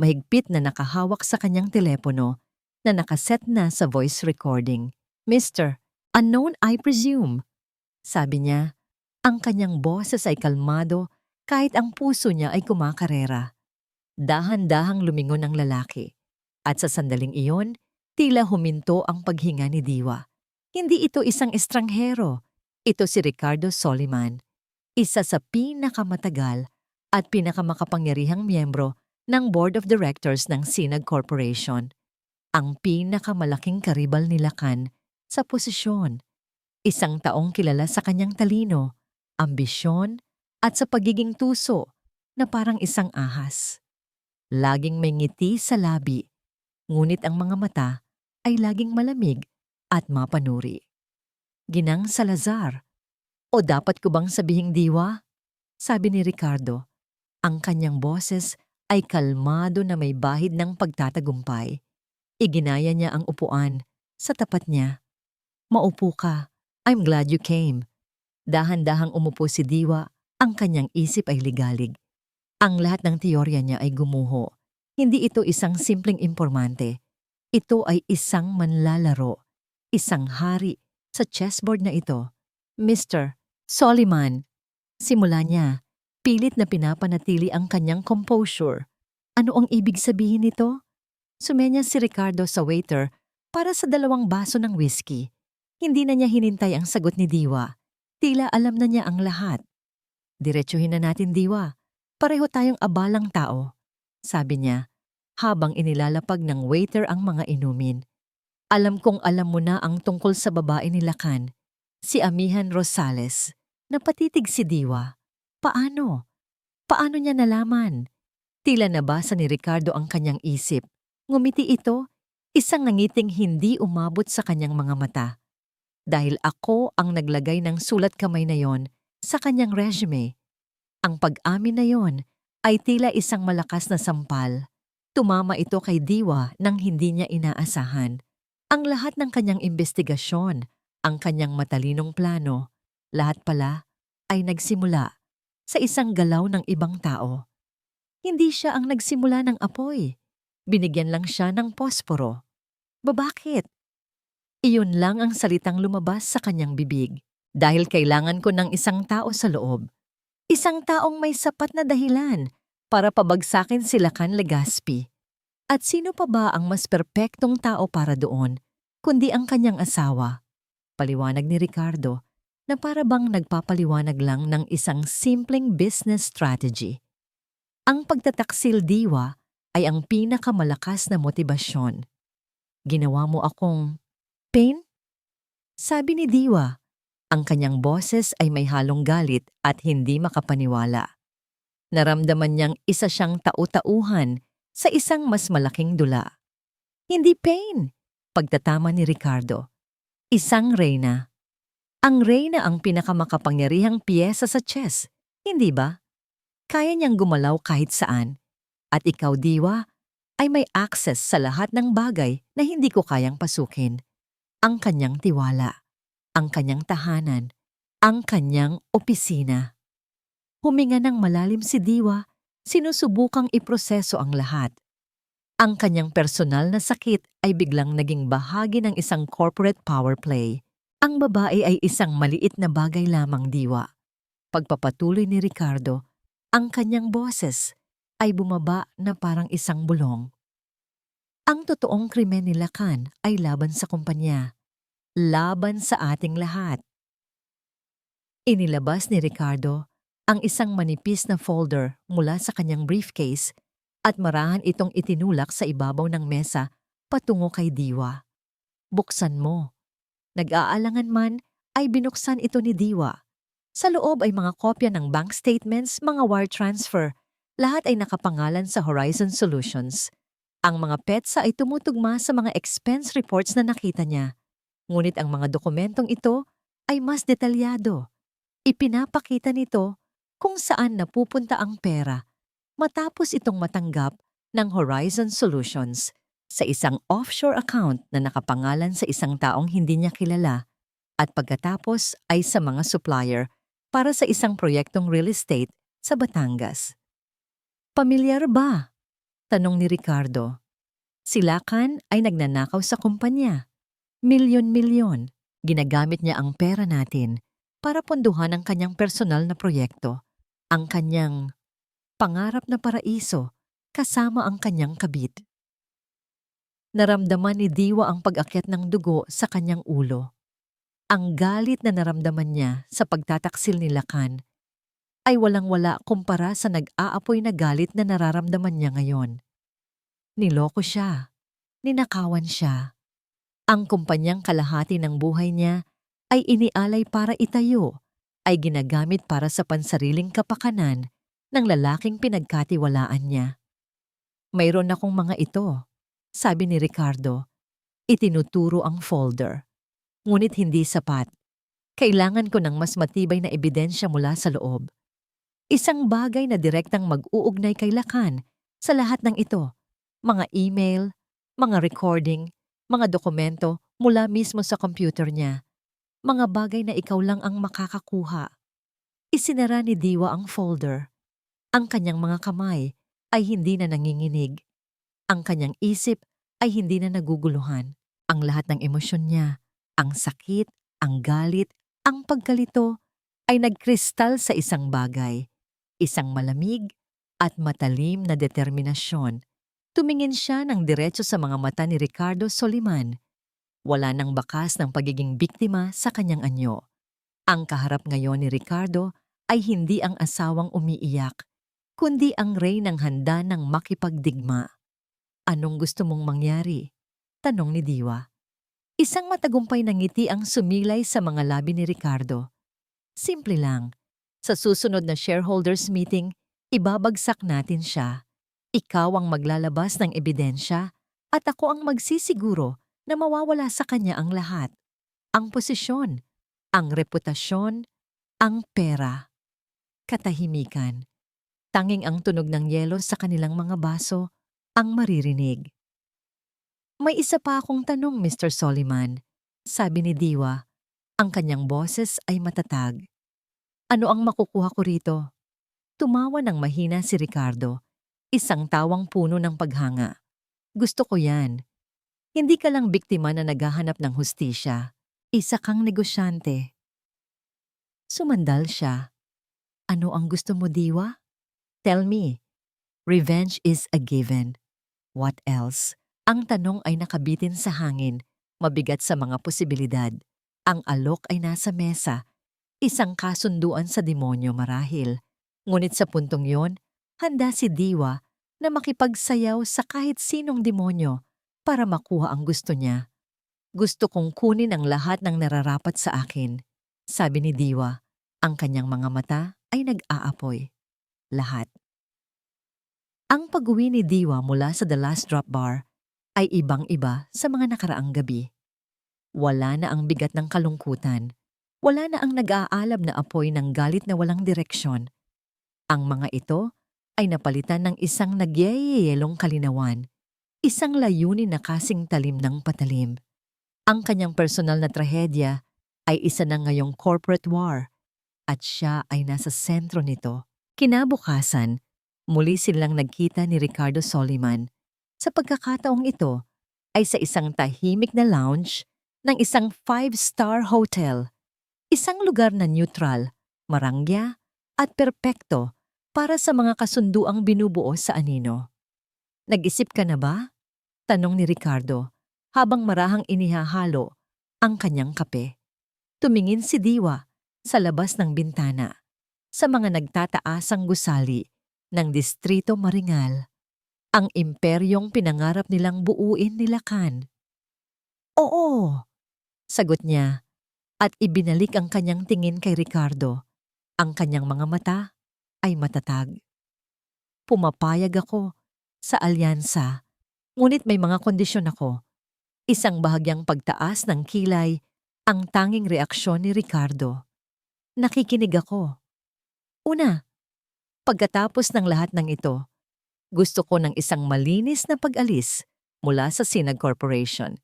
mahigpit na nakahawak sa kanyang telepono na nakaset na sa voice recording. "Mr. Unknown, I presume," sabi niya. Ang kanyang boses ay kalmado kahit ang puso niya ay kumakarera. Dahan-dahang lumingon ang lalaki. At sa sandaling iyon, tila huminto ang paghinga ni Diwa. Hindi ito isang estranghero. Ito si Ricardo Soliman, isa sa pinakamatagal at pinakamakapangyarihang miyembro ng Board of Directors ng Sinag Corporation. Ang pinakamalaking karibal ni Lacan sa posisyon. Isang taong kilala sa kanyang talino, ambisyon, at sa pagiging tuso na parang isang ahas. Laging may ngiti sa labi, ngunit ang mga mata ay laging malamig at mapanuri. "Ginang Salazar, o dapat ko bang sabihing Diwa?" sabi ni Ricardo. Ang kanyang boses ay kalmado na may bahid ng pagtatagumpay. Iginaya niya ang upuan sa tapat niya. "Maupo ka. I'm glad you came." Dahan-dahang umupo si Diwa, ang kanyang isip ay ligalig. Ang lahat ng teorya niya ay gumuho. Hindi ito isang simpleng impormante. Ito ay isang manlalaro, isang hari sa chessboard na ito. "Mr. Soliman," simula niya, pilit na pinapanatili ang kanyang composure. Ano ang ibig sabihin nito? Sumenya si Ricardo sa waiter para sa 2 baso ng whiskey. Hindi na niya hinintay ang sagot ni Diwa. Tila alam na niya ang lahat. "Diretsuhin na natin, Diwa. Pareho tayong abalang tao," sabi niya, habang inilalapag ng waiter ang mga inumin. "Alam kong alam mo na ang tungkol sa babae ni Lacan, si Amihan Rosales." Napatitig si Diwa. Paano? Paano niya nalaman? Tila nabasa ni Ricardo ang kanyang isip. Ngumiti ito, isang nangiting hindi umabot sa kanyang mga mata. "Dahil ako ang naglagay ng sulat kamay na yon sa kanyang resume." Ang pag-amin na yon ay tila isang malakas na sampal. Tumama ito kay Diwa nang hindi niya inaasahan. Ang lahat ng kanyang investigasyon, ang kanyang matalinong plano, lahat pala ay nagsimula sa isang galaw ng ibang tao. Hindi siya ang nagsimula ng apoy. Binigyan lang siya ng posporo. Bakit? Iyon lang ang salitang lumabas sa kanyang bibig. "Dahil kailangan ko ng isang tao sa loob. Isang taong may sapat na dahilan para pabagsakin si Lacan Legaspi. At sino pa ba ang mas perpektong tao para doon, kundi ang kanyang asawa?" Paliwanag ni Ricardo na para bang nagpapaliwanag lang ng isang simpleng business strategy. Ang pagtataksil, Diwa, ay ang pinakamalakas na motibasyon. "Ginawa mo akong pain?" sabi ni Diwa. Ang kanyang boses ay may halong galit at hindi makapaniwala. Naramdaman niyang isa siyang tau-tauhan sa isang mas malaking dula. "Hindi pain," pagtatama ni Ricardo. Isang reyna. Ang reyna ang pinakamakapangyarihang piyesa sa chess, hindi ba? Kaya niyang gumalaw kahit saan. At ikaw, diwa, ay may access sa lahat ng bagay na hindi ko kayang pasukin. Ang kanyang tiwala, ang kanyang tahanan, ang kanyang opisina. Huminga ng malalim si Diwa, sinusubukang iproseso ang lahat. Ang kanyang personal na sakit ay biglang naging bahagi ng isang corporate power play. Ang babae ay isang maliit na bagay lamang, Diwa. Pagpapatuloy ni Ricardo, ang kanyang boses ay bumaba na parang isang bulong. Ang totoong krimen ni Lacan ay laban sa kumpanya. Laban sa ating lahat. Inilabas ni Ricardo ang isang manipis na folder mula sa kanyang briefcase at marahan itong itinulak sa ibabaw ng mesa patungo kay Diwa. Buksan mo. Nag-aalangan man ay binuksan ito ni Diwa. Sa loob ay mga kopya ng bank statements, mga wire transfer. Lahat ay nakapangalan sa Horizon Solutions. Ang mga petsa ay tumutugma sa mga expense reports na nakita niya. Ngunit ang mga dokumentong ito ay mas detalyado. Ipinapakita nito kung saan napupunta ang pera matapos itong matanggap ng Horizon Solutions sa isang offshore account na nakapangalan sa isang taong hindi niya kilala at pagkatapos ay sa mga supplier para sa isang proyektong real estate sa Batangas. Pamilyar ba? Tanong ni Ricardo. Si Lacan ay nagnanakaw sa kumpanya. Milyon-milyon. Ginagamit niya ang pera natin para ponduhan ang kanyang personal na proyekto, ang kanyang pangarap na paraiso kasama ang kanyang kabit. Naramdaman ni Diwa ang pag-akyat ng dugo sa kanyang ulo. Ang galit na naramdaman niya sa pagtataksil ni Lacan ay walang-wala kumpara sa nag-aapoy na galit na nararamdaman niya ngayon. Niloko siya. Ninakawan siya. Ang kumpanyang kalahati ng buhay niya ay inialay para itayo, ay ginagamit para sa pansariling kapakanan ng lalaking pinagkatiwalaan niya. Mayroon akong mga ito, sabi ni Ricardo. Itinuturo ang folder. Ngunit hindi sapat. Kailangan ko ng mas matibay na ebidensya mula sa loob. Isang bagay na direktang mag-uugnay kay Lacan sa lahat ng ito. Mga email, mga recording, mga dokumento mula mismo sa computer niya. Mga bagay na ikaw lang ang makakakuha. Isinara ni Diwa ang folder. Ang kanyang mga kamay ay hindi na nanginginig. Ang kanyang isip ay hindi na naguguluhan. Ang lahat ng emosyon niya, ang sakit, ang galit, ang pagkalito ay nagkristal sa isang bagay. Isang malamig at matalim na determinasyon. Tumingin siya ng diretso sa mga mata ni Ricardo Soliman. Wala nang bakas ng pagiging biktima sa kanyang anyo. Ang kaharap ngayon ni Ricardo ay hindi ang asawang umiiyak, kundi ang reynang handa ng makipagdigma. Anong gusto mong mangyari? Tanong ni Diwa. Isang matagumpay na ngiti ang sumilay sa mga labi ni Ricardo. Simple lang. Sa susunod na shareholders meeting, ibabagsak natin siya. Ikaw ang maglalabas ng ebidensya at ako ang magsisiguro na mawawala sa kanya ang lahat. Ang posisyon, ang reputasyon, ang pera. Katahimikan. Tanging ang tunog ng yelo sa kanilang mga baso ang maririnig. May isa pa akong tanong, Mr. Soliman, sabi ni Diwa. Ang kanyang boses ay matatag. Ano ang makukuha ko rito? Tumawa ng mahina si Ricardo. Isang tawang puno ng paghanga. Gusto ko yan. Hindi ka lang biktima na naghahanap ng hustisya. Isa kang negosyante. Sumandal siya. Ano ang gusto mo, Diwa? Tell me. Revenge is a given. What else? Ang tanong ay nakabitin sa hangin, mabigat sa mga posibilidad. Ang alok ay nasa mesa. Isang kasunduan sa demonyo marahil. Ngunit sa puntong yon, handa si Diwa na makipagsayaw sa kahit sinong demonyo para makuha ang gusto niya. Gusto kong kunin ang lahat ng nararapat sa akin, sabi ni Diwa. Ang kanyang mga mata ay nag-aapoy. Lahat. Ang pag-uwi ni Diwa mula sa The Last Drop Bar ay ibang-iba sa mga nakaraang gabi. Wala na ang bigat ng kalungkutan. Wala na ang nag-aalab na apoy ng galit na walang direksyon. Ang mga ito ay napalitan ng isang nagyayayelong kalinawan, isang layunin na kasing talim ng patalim. Ang kanyang personal na trahedya ay isa na ngayong corporate war at siya ay nasa sentro nito. Kinabukasan, muli silang nagkita ni Ricardo Soliman. Sa pagkakataong ito ay sa isang tahimik na lounge ng isang 5-star hotel. Isang lugar na neutral, marangya at perpekto para sa mga kasunduang binubuo sa anino. Nag-isip ka na ba? Tanong ni Ricardo habang marahang inihahalo ang kanyang kape. Tumingin si Diwa sa labas ng bintana sa mga nagtataasang gusali ng Distrito Maringal, ang imperyong pinangarap nilang buuin ni Lacan. Oo, sagot niya at ibinalik ang kanyang tingin kay Ricardo. Ang kanyang mga mata ay matatag. Pumapayag ako sa alyansa, ngunit may mga kondisyon ako. Isang bahagyang pagtaas ng kilay ang tanging reaksyon ni Ricardo. Nakikinig ako. Una, pagkatapos ng lahat ng ito, gusto ko ng isang malinis na pag-alis mula sa Sinag Corporation.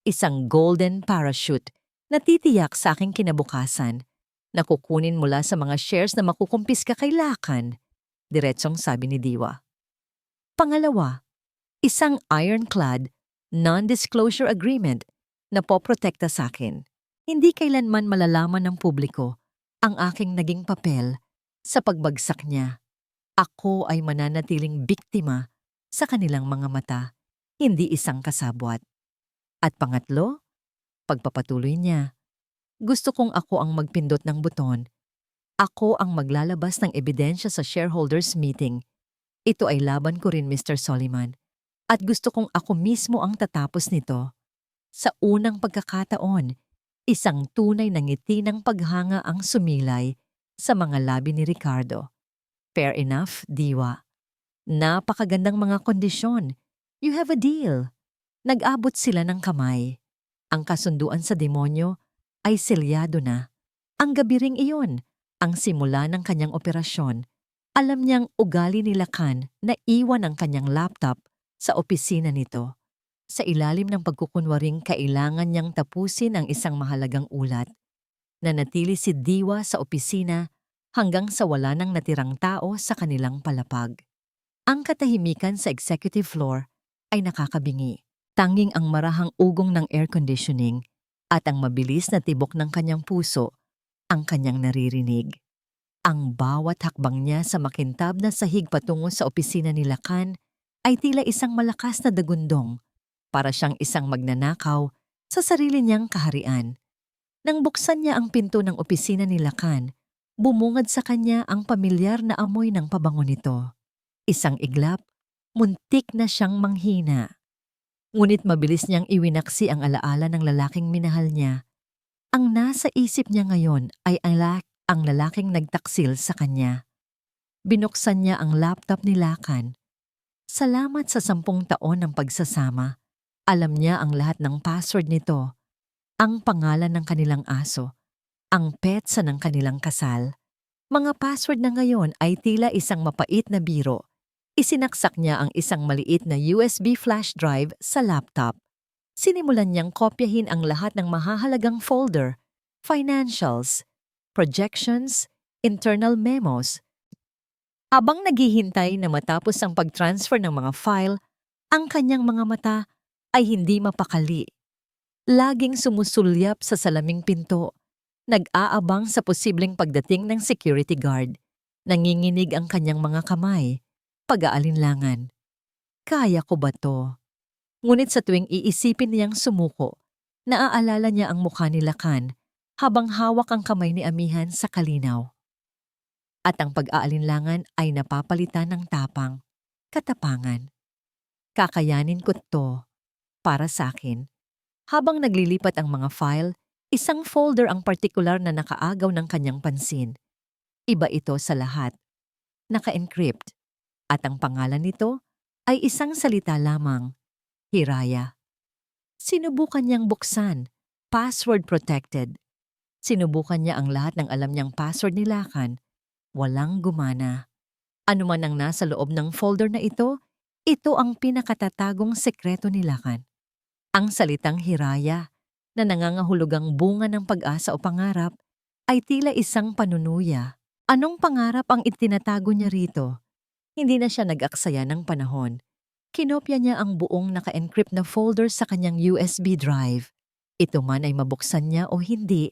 Isang golden parachute na titiyak sa aking kinabukasan na kukunin mula sa mga shares na makukumpiska kay Lacan, diretsong sabi ni Diwa. Pangalawa, isang ironclad non-disclosure agreement na poprotekta sa akin. Hindi kailanman malalaman ng publiko ang aking naging papel sa pagbagsak niya. Ako ay mananatiling biktima sa kanilang mga mata, hindi isang kasabwat. At pangatlo, pagpapatuloy niya. Gusto kong ako ang magpindot ng buton. Ako ang maglalabas ng ebidensya sa shareholders meeting. Ito ay laban ko rin, Mr. Soliman. At gusto kong ako mismo ang tatapos nito. Sa unang pagkakataon, isang tunay na ngiti ng paghanga ang sumilay sa mga labi ni Ricardo. Fair enough, Diwa. Napakagandang mga kondisyon. You have a deal. Nag-abot sila ng kamay. Ang kasunduan sa demonyo ay selyado na. Ang gabi ring iyon, ang simula ng kanyang operasyon. Alam niyang ugali ni Lacan na iwan ang kanyang laptop sa opisina nito. Sa ilalim ng pagkukunwaring kailangan niyang tapusin ang isang mahalagang ulat. Nanatili si Diwa sa opisina hanggang sa wala nang natirang tao sa kanilang palapag. Ang katahimikan sa executive floor ay nakakabingi. Tanging ang marahang ugong ng air conditioning at ang mabilis na tibok ng kanyang puso ang kanyang naririnig. Ang bawat hakbang niya sa makintab na sahig patungo sa opisina ni Lacan ay tila isang malakas na dagundong para siyang isang magnanakaw sa sarili niyang kaharian. Nang buksan niya ang pinto ng opisina ni Lacan, bumungad sa kanya ang pamilyar na amoy ng pabango nito. Isang iglap, muntik na siyang manghina. Ngunit mabilis niyang iwinaksi ang alaala ng lalaking minahal niya. Ang nasa isip niya ngayon ay ang lalaking nagtaksil sa kanya. Binuksan niya ang laptop ni Lacan. Salamat sa 10 taon ng pagsasama. Alam niya ang lahat ng password nito. Ang pangalan ng kanilang aso. Ang petsa ng kanilang kasal. Mga password na ngayon ay tila isang mapait na biro. Isinaksak niya ang isang maliit na USB flash drive sa laptop. Sinimulan niyang kopyahin ang lahat ng mahahalagang folder, financials, projections, internal memos. Habang naghihintay na matapos ang pag-transfer ng mga file, ang kanyang mga mata ay hindi mapakali. Laging sumusulyap sa salaming pinto, nag-aabang sa posibleng pagdating ng security guard. Nanginginig ang kanyang mga kamay, pag-aalinlangan. Kaya ko ba to? Ngunit sa tuwing iisipin niyang sumuko, naaalala niya ang mukha ni Lacan habang hawak ang kamay ni Amihan sa kalinaw. At ang pag-aalinlangan ay napapalitan ng tapang, katapangan. Kakayanin ko to para sa akin. Habang naglilipat ang mga file, isang folder ang partikular na nakaagaw ng kanyang pansin. Iba ito sa lahat. Naka-encrypt. At ang pangalan nito ay isang salita lamang, Hiraya. Sinubukan niyang buksan, password protected. Sinubukan niya ang lahat ng alam niyang password ni Lakan. Walang gumana. Ano man ang nasa loob ng folder na ito ang pinakatatagong sekreto ni Lakan. Ang salitang hiraya na nangangahulugang bunga ng pag-asa o pangarap ay tila isang panunuya. Anong pangarap ang itinatago niya rito? Hindi na siya nag-aksaya ng panahon. Kinopya niya ang buong naka-encrypt na folder sa kanyang USB drive. Ito man ay mabuksan niya o hindi,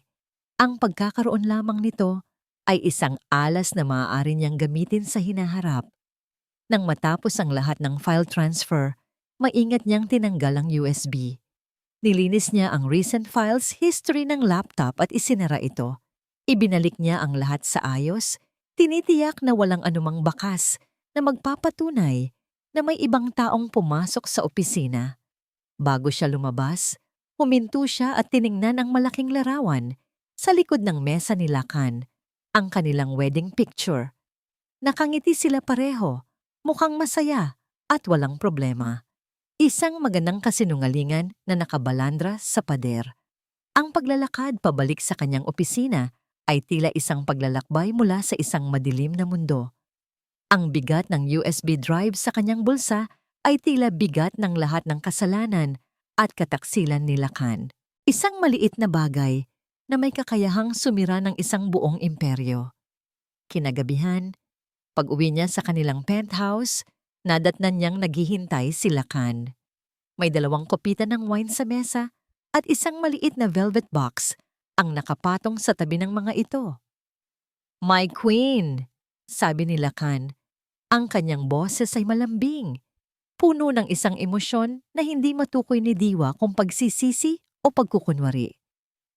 ang pagkakaroon lamang nito ay isang alas na maaari niyang gamitin sa hinaharap. Nang matapos ang lahat ng file transfer, maingat niyang tinanggal ang USB. Nilinis niya ang recent files history ng laptop at isinara ito. Ibinalik niya ang lahat sa ayos, tinitiyak na walang anumang bakas na magpapatunay na may ibang taong pumasok sa opisina. Bago siya lumabas, huminto siya at tiningnan ang malaking larawan sa likod ng mesa ni Lakan, ang kanilang wedding picture. Nakangiti sila pareho, mukhang masaya at walang problema. Isang magandang kasinungalingan na nakabalandra sa pader. Ang paglalakad pabalik sa kanyang opisina ay tila isang paglalakbay mula sa isang madilim na mundo. Ang bigat ng USB drive sa kanyang bulsa ay tila bigat ng lahat ng kasalanan at kataksilan ni Lakan. Isang maliit na bagay na may kakayahang sumira ng isang buong imperyo. Kinagabihan, pag-uwi niya sa kanilang penthouse, nadatnan niyang naghihintay si Lakan. May 2 kopita ng wine sa mesa at isang maliit na velvet box ang nakapatong sa tabi ng mga ito. "My queen," sabi ni Lakan. Ang kanyang boses ay malambing, puno ng isang emosyon na hindi matukoy ni Diwa kung pagsisisi o pagkukunwari.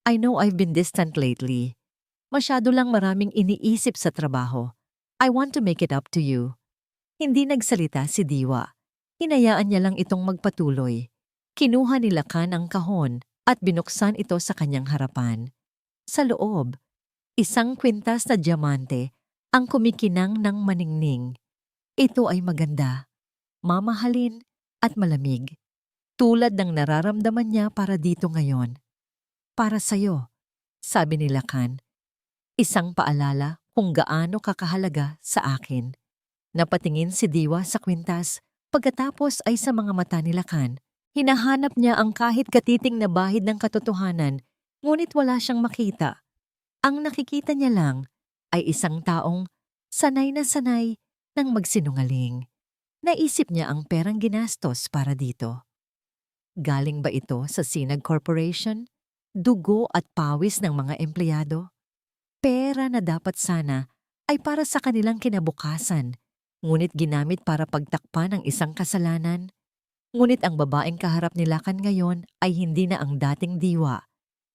"I know I've been distant lately. Masyado lang maraming iniisip sa trabaho. I want to make it up to you." Hindi nagsalita si Diwa. Hinayaan niya lang itong magpatuloy. Kinuha ni Lakan ang kahon at binuksan ito sa kanyang harapan. Sa loob, isang kwintas na diamante ang kumikinang ng maningning. Ito ay maganda, mamahalin at malamig. Tulad ng nararamdaman niya para dito ngayon. "Para sa'yo," sabi ni Lakan. Isang paalala kung gaano kakahalaga sa akin. Napatingin si Diwa sa kwintas, pagkatapos ay sa mga mata ni Lakan. Hinahanap niya ang kahit katiting na bahid ng katotohanan, ngunit wala siyang makita. Ang nakikita niya lang ay isang taong sanay na sanay ng magsinungaling. Naisip niya ang perang ginastos para dito. Galing ba ito sa Sinag Corporation? Dugo at pawis ng mga empleyado? Pera na dapat sana ay para sa kanilang kinabukasan, ngunit ginamit para pagtakpan ang isang kasalanan. Ngunit ang babaeng kaharap ni Lakan ngayon ay hindi na ang dating Diwa.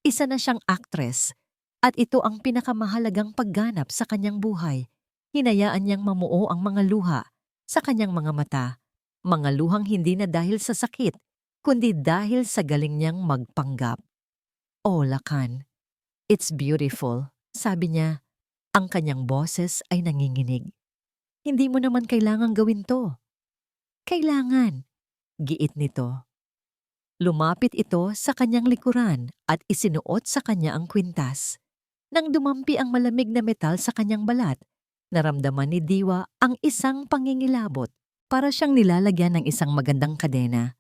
Isa na siyang aktres, at ito ang pinakamahalagang pagganap sa kanyang buhay. Hinayaan niyang mamuo ang mga luha sa kanyang mga mata. Mga luhang hindi na dahil sa sakit, kundi dahil sa galing niyang magpanggap. "Oh, Lakan, it's beautiful," sabi niya. Ang kanyang boses ay nanginginig. "Hindi mo naman kailangang gawin to." "Kailangan," giit nito. Lumapit ito sa kanyang likuran at isinuot sa kanya ang kwintas. Nang dumampi ang malamig na metal sa kanyang balat, naramdaman ni Diwa ang isang pangingilabot para siyang nilalagyan ng isang magandang kadena.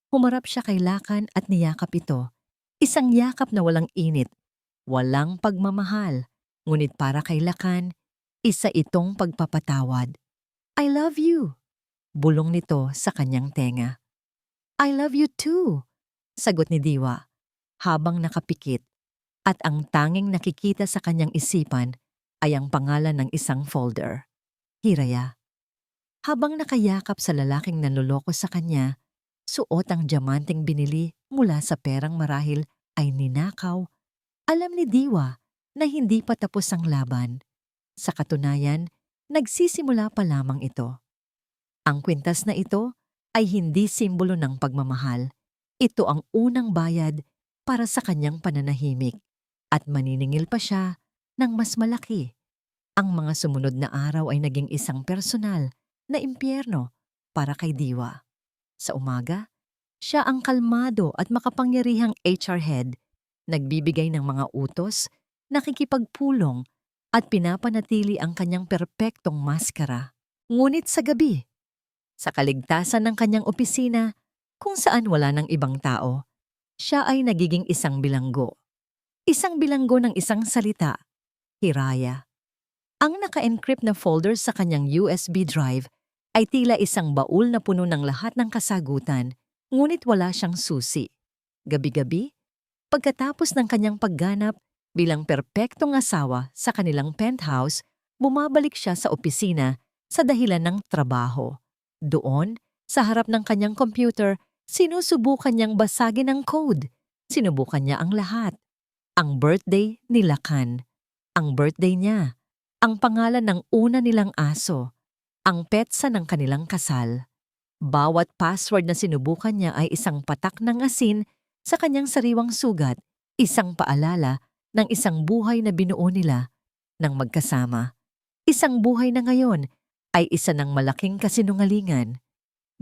Humarap siya kay Lakan at niyakap ito. Isang yakap na walang init, walang pagmamahal, ngunit para kay Lakan, isa itong pagpapatawad. "I love you," bulong nito sa kanyang tenga. "I love you too," sagot ni Diwa, habang nakapikit, at ang tanging nakikita sa kanyang isipan ay ang pangalan ng isang folder. Hiraya. Habang nakayakap sa lalaking nanloloko sa kanya, suot ang diamanteng binili mula sa perang marahil ay ninakaw. Alam ni Diwa na hindi pa tapos ang laban. Sa katunayan, nagsisimula pa lamang ito. Ang kwintas na ito ay hindi simbolo ng pagmamahal. Ito ang unang bayad para sa kanyang pananahimik, at maniningil pa siya ng mas malaki. Ang mga sumunod na araw ay naging isang personal na impyerno para kay Diwa. Sa umaga, siya ang kalmado at makapangyarihang HR head nagbibigay ng mga utos, nakikipagpulong, at pinapanatili ang kanyang perpektong maskara. Ngunit sa gabi, sa kaligtasan ng kanyang opisina, kung saan wala ng ibang tao, siya ay nagiging isang bilanggo. Isang bilanggo ng isang salita, Hiraya. Ang naka-encrypt na folder sa kanyang USB drive ay tila isang baul na puno ng lahat ng kasagutan, ngunit wala siyang susi. Gabi-gabi, pagkatapos ng kanyang pagganap bilang perpektong asawa sa kanilang penthouse, bumabalik siya sa opisina sa dahilan ng trabaho. Doon, sa harap ng kanyang computer, sinusubukan niyang basagin ang code. Sinubukan niya ang lahat. Ang birthday ni Lacan. Ang birthday niya. Ang pangalan ng una nilang aso. Ang petsa ng kanilang kasal. Bawat password na sinubukan niya ay isang patak ng asin sa kanyang sariwang sugat, isang paalala ng isang buhay na binuo nila ng magkasama. Isang buhay na ngayon ay isa ng malaking kasinungalingan.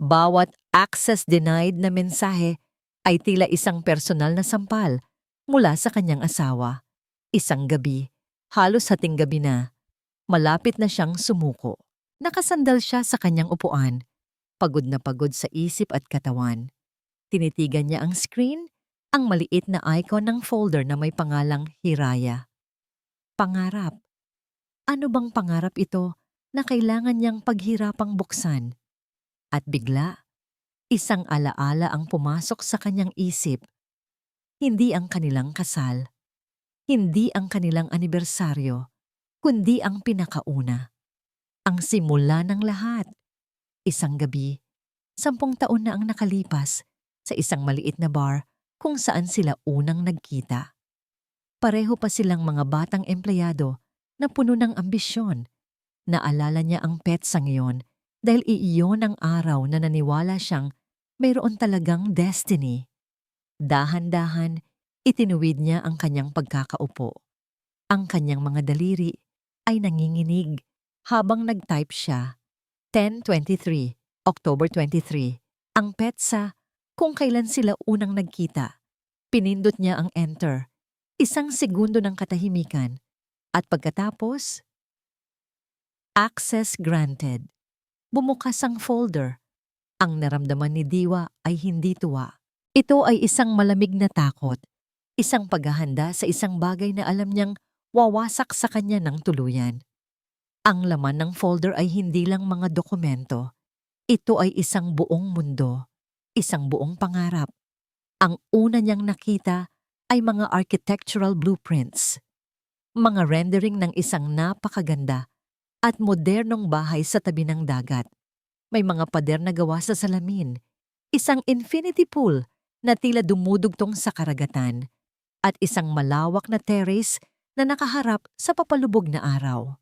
Bawat access denied na mensahe ay tila isang personal na sampal mula sa kanyang asawa. Isang gabi, halos hating gabi na, malapit na siyang sumuko. Nakasandal siya sa kanyang upuan, pagod na pagod sa isip at katawan. Tinitigan niya ang screen, ang maliit na icon ng folder na may pangalang Hiraya. Pangarap. Ano bang pangarap ito na kailangan niyang paghirapang buksan? At bigla, isang alaala ang pumasok sa kanyang isip. Hindi ang kanilang kasal. Hindi ang kanilang anibersaryo, kundi ang pinakauna. Ang simula ng lahat. Isang gabi, 10 taon na ang nakalipas sa isang maliit na bar kung saan sila unang nagkita. Pareho pa silang mga batang empleyado na puno ng ambisyon. Naalala niya ang petsa ngayon dahil iyon ang araw na naniwala siyang mayroon talagang destiny. Dahan-dahan, itinuwid niya ang kanyang pagkakaupo. Ang kanyang mga daliri ay nanginginig habang nag-type siya. 10:23, October 23, ang petsa kung kailan sila unang nagkita. Pinindot niya ang enter. Isang segundo ng katahimikan. At pagkatapos, access granted. Bumukas ang folder. Ang naramdaman ni Diwa ay hindi tuwa. Ito ay isang malamig na takot. Isang paghahanda sa isang bagay na alam niyang wawasak sa kanya ng tuluyan. Ang laman ng folder ay hindi lang mga dokumento. Ito ay isang buong mundo. Isang buong pangarap. Ang una niyang nakita ay mga architectural blueprints. Mga rendering ng isang napakaganda at modernong bahay sa tabi ng dagat. May mga pader na gawa sa salamin. Isang infinity pool na tila dumudugtong sa karagatan. At isang malawak na terrace na nakaharap sa papalubog na araw.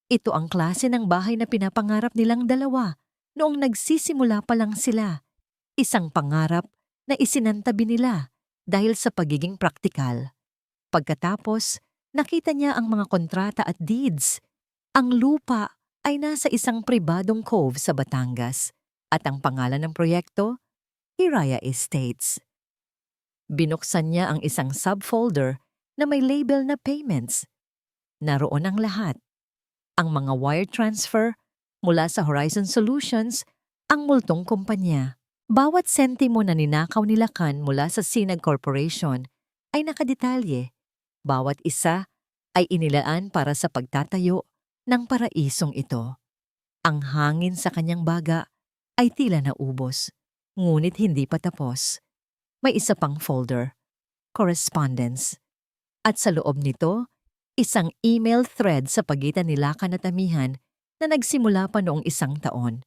Ito ang klase ng bahay na pinapangarap nilang dalawa noong nagsisimula pa lang sila. Isang pangarap na isinantabi nila dahil sa pagiging praktikal. Pagkatapos, nakita niya ang mga kontrata at deeds. Ang lupa ay nasa isang pribadong cove sa Batangas at ang pangalan ng proyekto, Hiraya Estates. Binuksan niya ang isang subfolder na may label na payments. Naroon ang lahat. Ang mga wire transfer mula sa Horizon Solutions, ang multong kumpanya. Bawat sentimo na ninakaw ni Lacan mula sa Sinag Corporation ay nakadetalye. Bawat isa ay inilaan para sa pagtatayo ng paraisong ito. Ang hangin sa kanyang baga ay tila naubos, ngunit hindi pa tapos. May isa pang folder, correspondence. At sa loob nito, isang email thread sa pagitan ni Lacan at Amihan na nagsimula pa noong 1 taon.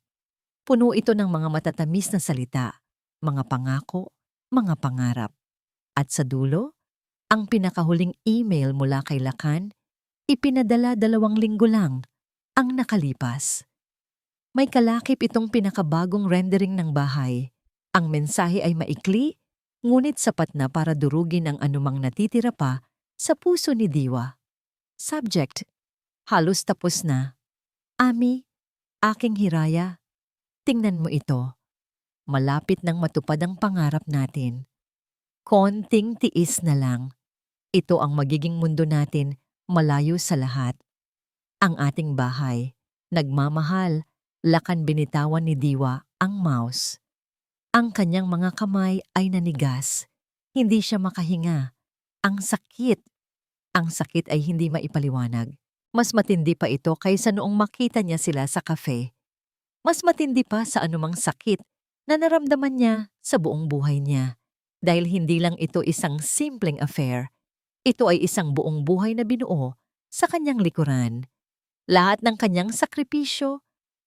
Puno ito ng mga matatamis na salita, mga pangako, mga pangarap. At sa dulo, ang pinakahuling email mula kay Lacan, ipinadala 2 linggo lang ang nakalipas. May kalakip itong pinakabagong rendering ng bahay. Ang mensahe ay maikli, ngunit sapat na para durugin ang anumang natitira pa sa puso ni Diwa. Subject, halos tapos na. Ami, aking Hiraya, tingnan mo ito. Malapit nang matupad ang pangarap natin. Konting tiis na lang. Ito ang magiging mundo natin malayo sa lahat. Ang ating bahay, nagmamahal, lakan binitawan ni Diwa ang mouse. Ang kanyang mga kamay ay nanigas. Hindi siya makahinga. Ang sakit. Ang sakit ay hindi maipaliwanag. Mas matindi pa ito kaysa noong makita niya sila sa cafe. Mas matindi pa sa anumang sakit na naramdaman niya sa buong buhay niya. Dahil hindi lang ito isang simpleng affair. Ito ay isang buong buhay na binuo sa kanyang likuran. Lahat ng kanyang sakripisyo,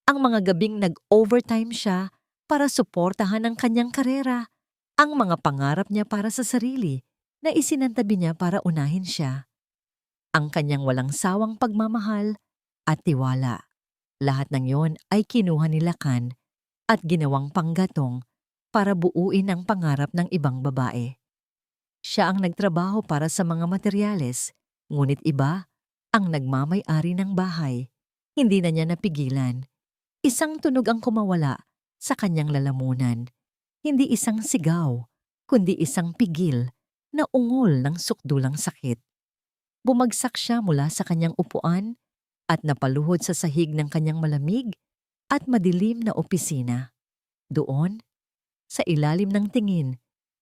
ang mga gabing nag-overtime siya para suportahan ang kanyang karera, ang mga pangarap niya para sa sarili na isinantabi niya para unahin siya. Ang kanyang walang sawang pagmamahal at tiwala. Lahat ng yon ay kinuha ni Lakan at ginawang panggatong para buuin ang pangarap ng ibang babae. Siya ang nagtrabaho para sa mga materyales, ngunit iba ang nagmamay-ari ng bahay. Hindi na niya napigilan. Isang tunog ang kumawala sa kanyang lalamunan. Hindi isang sigaw, kundi isang pigil na ungol ng sukdulang sakit. Bumagsak siya mula sa kanyang upuan at napaluhod sa sahig ng kanyang malamig at madilim na opisina. Doon, sa ilalim ng tingin,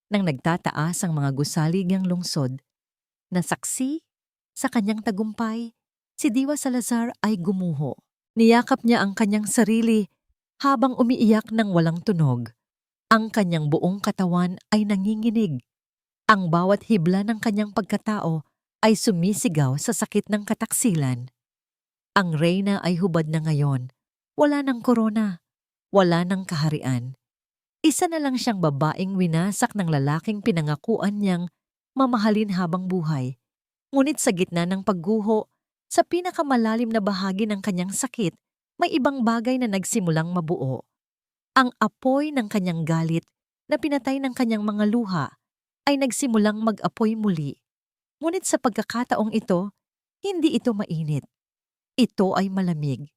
nang nagtataas ang mga gusaligang lungsod, na saksi sa kanyang tagumpay, si Diwa Salazar ay gumuho. Niyakap niya ang kanyang sarili habang umiiyak ng walang tunog. Ang kanyang buong katawan ay nanginginig. Ang bawat hibla ng kanyang pagkatao ay sumisigaw sa sakit ng kataksilan. Ang reyna ay hubad na ngayon. Wala ng korona. Wala ng kaharian. Isa na lang siyang babaeng winasak ng lalaking pinangakuan niyang mamahalin habang buhay. Ngunit sa gitna ng pagguho, sa pinakamalalim na bahagi ng kanyang sakit, may ibang bagay na nagsimulang mabuo. Ang apoy ng kanyang galit na pinatay ng kanyang mga luha ay nagsimulang mag-apoy muli. Ngunit sa pagkakataong ito, hindi ito mainit. Ito ay malamig.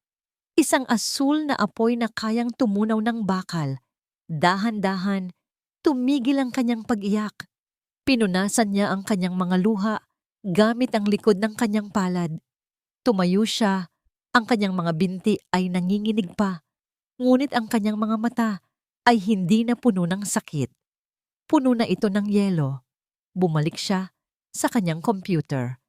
Isang asul na apoy na kayang tumunaw ng bakal. Dahan-dahan, tumigil ang kanyang pag-iyak. Pinunasan niya ang kanyang mga luha gamit ang likod ng kanyang palad. Tumayo siya, ang kanyang mga binti ay nanginginig pa. Ngunit ang kanyang mga mata ay hindi na puno ng sakit. Puno na ito ng yelo. Bumalik siya sa kanyang computer.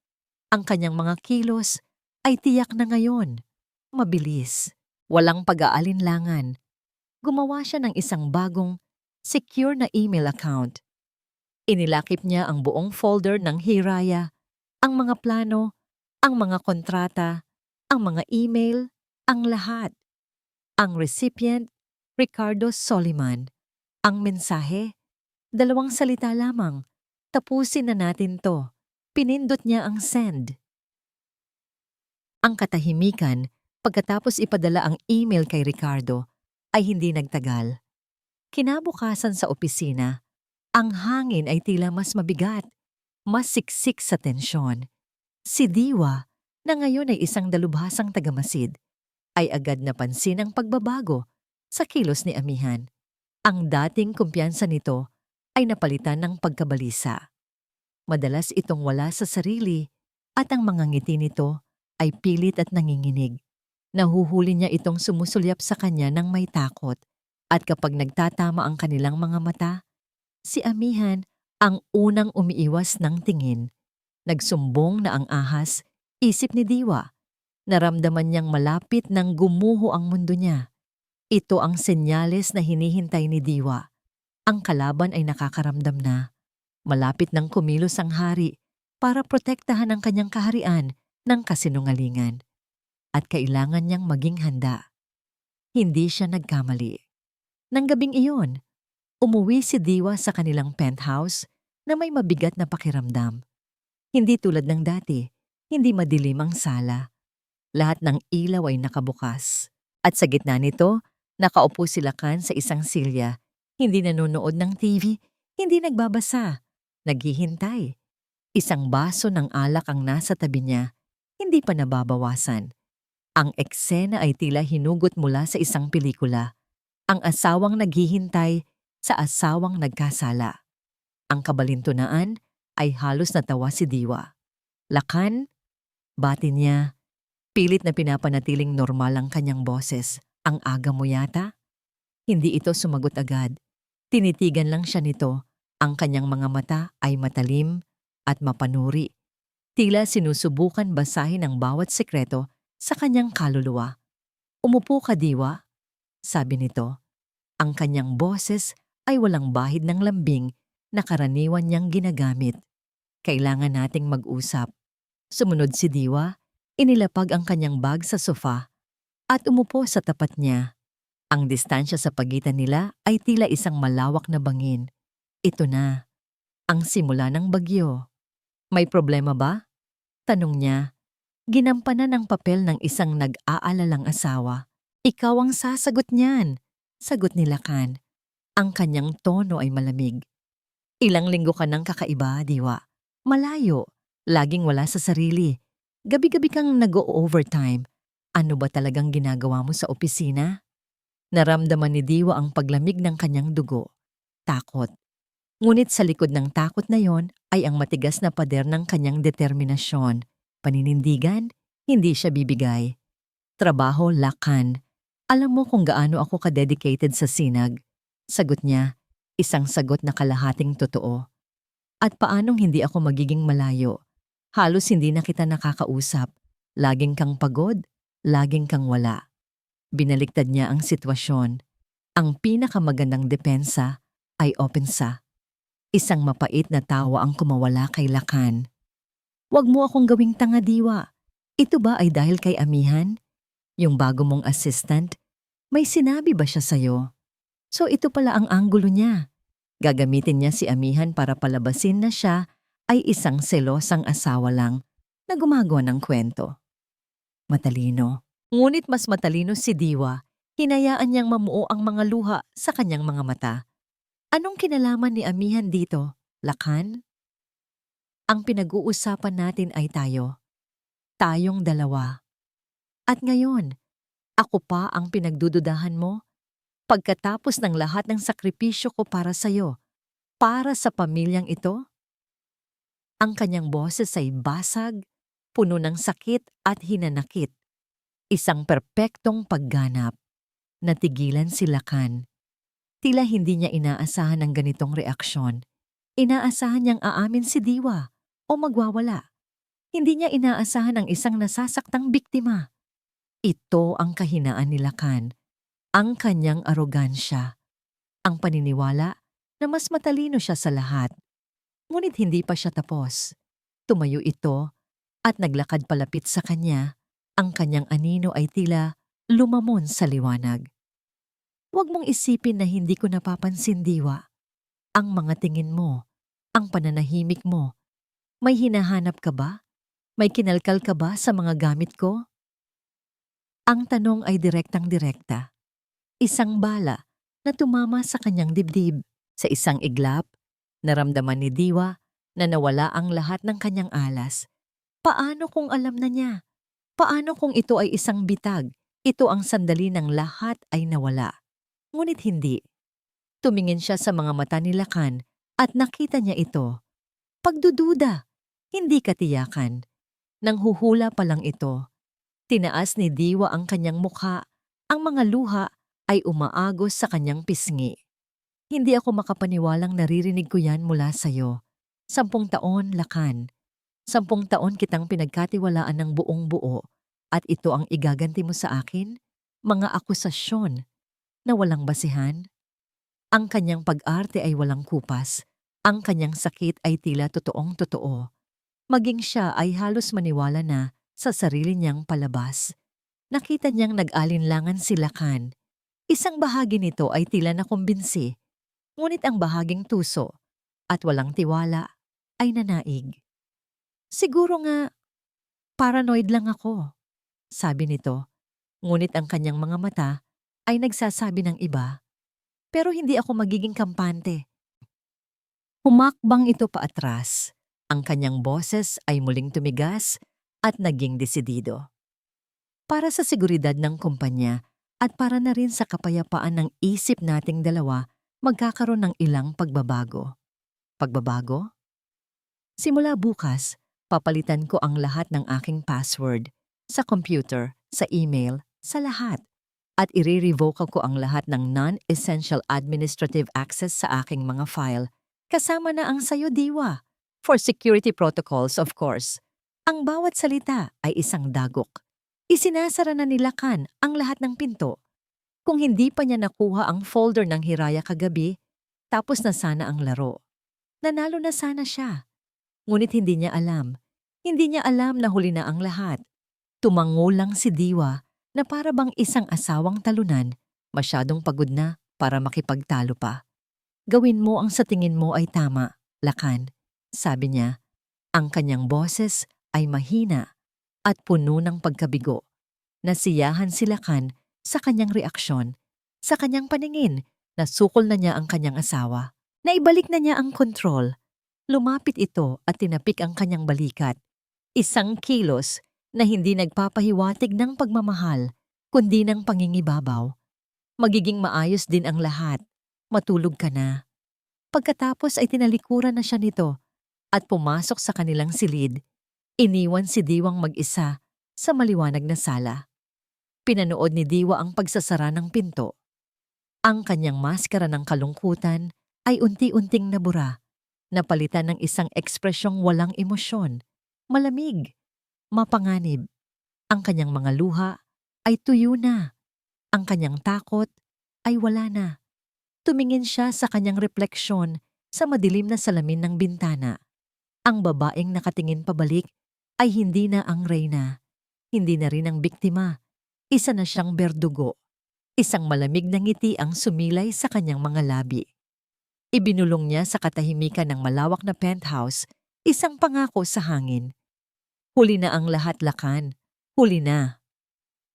Ang kanyang mga kilos ay tiyak na ngayon. Mabilis, walang pag-aalinlangan. Gumawa siya ng isang bagong, secure na email account. Inilakip niya ang buong folder ng Hiraya, ang mga plano, ang mga kontrata, ang mga email, ang lahat. Ang recipient, Ricardo Soliman. Ang mensahe, 2 salita lamang. Tapusin na natin to. Pinindot niya ang send. Ang katahimikan, pagkatapos ipadala ang email kay Ricardo, ay hindi nagtagal. Kinabukasan sa opisina, ang hangin ay tila mas mabigat, mas siksik sa tensyon. Si Diwa, na ngayon ay isang dalubhasang tagamasid, ay agad napansin ang pagbabago sa kilos ni Amihan. Ang dating kumpiyansa nito ay napalitan ng pagkabalisa. Madalas itong wala sa sarili at ang mga ngiti nito ay pilit at nanginginig. Nahuhuli niya itong sumusulyap sa kanya ng may takot at kapag nagtatama ang kanilang mga mata, si Amihan ang unang umiiwas ng tingin. Nagsumbong na ang ahas, isip ni Diwa. Naramdaman niyang malapit nang gumuho ang mundo niya. Ito ang senyales na hinihintay ni Diwa. Ang kalaban ay nakakaramdam na. Malapit nang kumilos ang hari para protektahan ang kanyang kaharian ng kasinungalingan. At kailangan niyang maging handa. Hindi siya nagkamali. Nang gabing iyon, umuwi si Diwa sa kanilang penthouse na may mabigat na pakiramdam. Hindi tulad ng dati, hindi madilim ang sala. Lahat ng ilaw ay nakabukas. At sa gitna nito, nakaupo si Lakan sa isang silya. Hindi nanonood ng TV, hindi nagbabasa. Naghihintay. Isang baso ng alak ang nasa tabi niya, hindi pa nababawasan. Ang eksena ay tila hinugot mula sa isang pelikula. Ang asawang naghihintay sa asawang nagkasala. Ang kabalintunaan, ay halos natawa si Diwa. "Lakan?" Bati niya. Pilit na pinapanatiling normal ang kanyang boses. "Ang aga mo yata?" Hindi ito sumagot agad. Tinitigan lang siya nito. Ang kanyang mga mata ay matalim at mapanuri. Tila sinusubukan basahin ang bawat sekreto sa kanyang kaluluwa. "Umupo ka, Diwa," sabi nito. Ang kanyang boses ay walang bahid ng lambing na karaniwan niyang ginagamit. "Kailangan nating mag-usap." Sumunod si Diwa, inilapag ang kanyang bag sa sofa at umupo sa tapat niya. Ang distansya sa pagitan nila ay tila isang malawak na bangin. Ito na, ang simula ng bagyo. "May problema ba?" tanong niya. Ginampanan ng papel ng isang nag-aalalang asawa. "Ikaw ang sasagot niyan," sagot ni Lakan. Ang kanyang tono ay malamig. "Ilang linggo ka nang kakaiba, Diwa. Malayo, laging wala sa sarili. Gabi-gabi kang nag-o-overtime. Ano ba talagang ginagawa mo sa opisina?" Naramdaman ni Diwa ang paglamig ng kanyang dugo. Takot. Ngunit sa likod ng takot na yon ay ang matigas na pader ng kanyang determinasyon. Paninindigan, hindi siya bibigay. "Trabaho, Lakan. Alam mo kung gaano ako ka-dedicated sa sinag." Sagot niya, isang sagot na kalahating totoo. "At paanong hindi ako magiging malayo? Halos hindi na kita nakakausap. Laging kang pagod, laging kang wala." Binaliktad niya ang sitwasyon. Ang pinakamagandang depensa ay opensa. Isang mapait na tawa ang kumawala kay Lakan. "Huwag mo akong gawing tanga, Diwa. Ito ba ay dahil kay Amihan? Yung bago mong assistant? May sinabi ba siya sa'yo? So ito pala ang anggulo niya. Gagamitin niya si Amihan para palabasin na siya ay isang selosang asawa lang na gumagawa ng kwento." Matalino. Ngunit mas matalino si Diwa. Hinayaan niyang mamuo ang mga luha sa kanyang mga mata. "Anong kinalaman ni Amihan dito, Lakan?" "Ang pinag-uusapan natin ay tayo. Tayong dalawa. At ngayon, ako pa ang pinagdududahan mo? Pagkatapos ng lahat ng sakripisyo ko para sa'yo, para sa pamilyang ito?" Ang kanyang boses ay basag, puno ng sakit at hinanakit. Isang perpektong pagganap. Natigilan si Lakan. Tila hindi niya inaasahan ang ganitong reaksyon. Inaasahan niyang aamin si Diwa o magwawala. Hindi niya inaasahan ang isang nasasaktang biktima. Ito ang kahinaan ni Lakan. Ang kanyang arogansya. Ang paniniwala na mas matalino siya sa lahat. Ngunit hindi pa siya tapos. Tumayo ito at naglakad palapit sa kanya. Ang kanyang anino ay tila lumamon sa liwanag. "Huwag mong isipin na hindi ko napapansin, Diwa. Ang mga tingin mo, ang pananahimik mo. May hinahanap ka ba? May kinalkal ka ba sa mga gamit ko?" Ang tanong ay direktang-direkta. Isang bala na tumama sa kanyang dibdib. Sa isang iglap, naramdaman ni Diwa na nawala ang lahat ng kanyang alas. Paano kung alam na niya? Paano kung ito ay isang bitag? Ito ang sandali ng lahat ay nawala. Ngunit hindi. Tumingin siya sa mga mata ni Lakan at nakita niya ito. Pagdududa, hindi katiyakan. Nang huhula pa lang ito. Tinaas ni Diwa ang kanyang mukha. Ang mga luha ay umaagos sa kanyang pisngi. "Hindi ako makapaniwalang naririnig ko yan mula sa'yo. 10 taon, Lakan. 10 taon kitang pinagkatiwalaan ng buong buo at ito ang igaganti mo sa akin? Mga akusasyon na walang basihan?" Ang kanyang pag-arte ay walang kupas. Ang kanyang sakit ay tila totoong totoo. Maging siya ay halos maniwala na sa sarili niyang palabas. Nakita niyang nag-alinlangan si Lakan. Isang bahagi nito ay tila nakumbinsi, ngunit ang bahaging tuso at walang tiwala ay nanaig. "Siguro nga, paranoid lang ako," sabi nito. Ngunit ang kanyang mga mata ay nagsasabi ng iba. "Pero hindi ako magiging kampante." Humakbang ito paatras. Ang kanyang boses ay muling tumigas at naging desidido. Para sa seguridad ng kumpanya at para na rin sa kapayapaan ng isip nating dalawa, magkakaroon ng ilang pagbabago. Pagbabago? Simula bukas, papalitan ko ang lahat ng aking password sa computer, sa email, sa lahat. At i-revoke ko ang lahat ng non-essential administrative access sa aking mga file, kasama na ang sayo, Diwa. For security protocols, of course. Ang bawat salita ay isang dagok. Isinasara na ni Lakan ang lahat ng pinto. Kung hindi pa niya nakuha ang folder ng Hiraya kagabi, tapos na sana ang laro. Nanalo na sana siya. Ngunit hindi niya alam. Hindi niya alam na huli na ang lahat. Tumango lang si Diwa na para bang isang asawang talunan, masyadong pagod na para makipagtalo pa. Gawin mo ang sa tingin mo ay tama, Lakan, sabi niya. Ang kanyang boses ay mahina at puno ng pagkabigo. Nasiyahan si Lakan sa kanyang reaksyon, sa kanyang paningin na sukol na niya ang kanyang asawa. Naibalik na niya ang kontrol. Lumapit ito at tinapik ang kanyang balikat. Isang kilos na hindi nagpapahiwatig ng pagmamahal, kundi ng pangingibabaw. Magiging maayos din ang lahat. Matulog ka na. Pagkatapos ay tinalikuran na siya nito at pumasok sa kanilang silid. Iniwan si Diwang mag-isa sa maliwanag na sala. Pinanood ni Diwa ang pagsasara ng pinto. Ang kanyang maskara ng kalungkutan ay unti-unting nabura, napalitan ng isang ekspresyong walang emosyon, malamig, mapanganib. Ang kanyang mga luha ay tuyo na. Ang kanyang takot ay wala na. Tumingin siya sa kanyang refleksyon sa madilim na salamin ng bintana. Ang babaeng nakatingin pabalik ay hindi na ang reyna. Hindi na rin ang biktima. Isa na siyang berdugo. Isang malamig na ngiti ang sumilay sa kanyang mga labi. Ibinulong niya sa katahimikan ng malawak na penthouse, isang pangako sa hangin. Huli na ang lahat, Lakan. Huli na.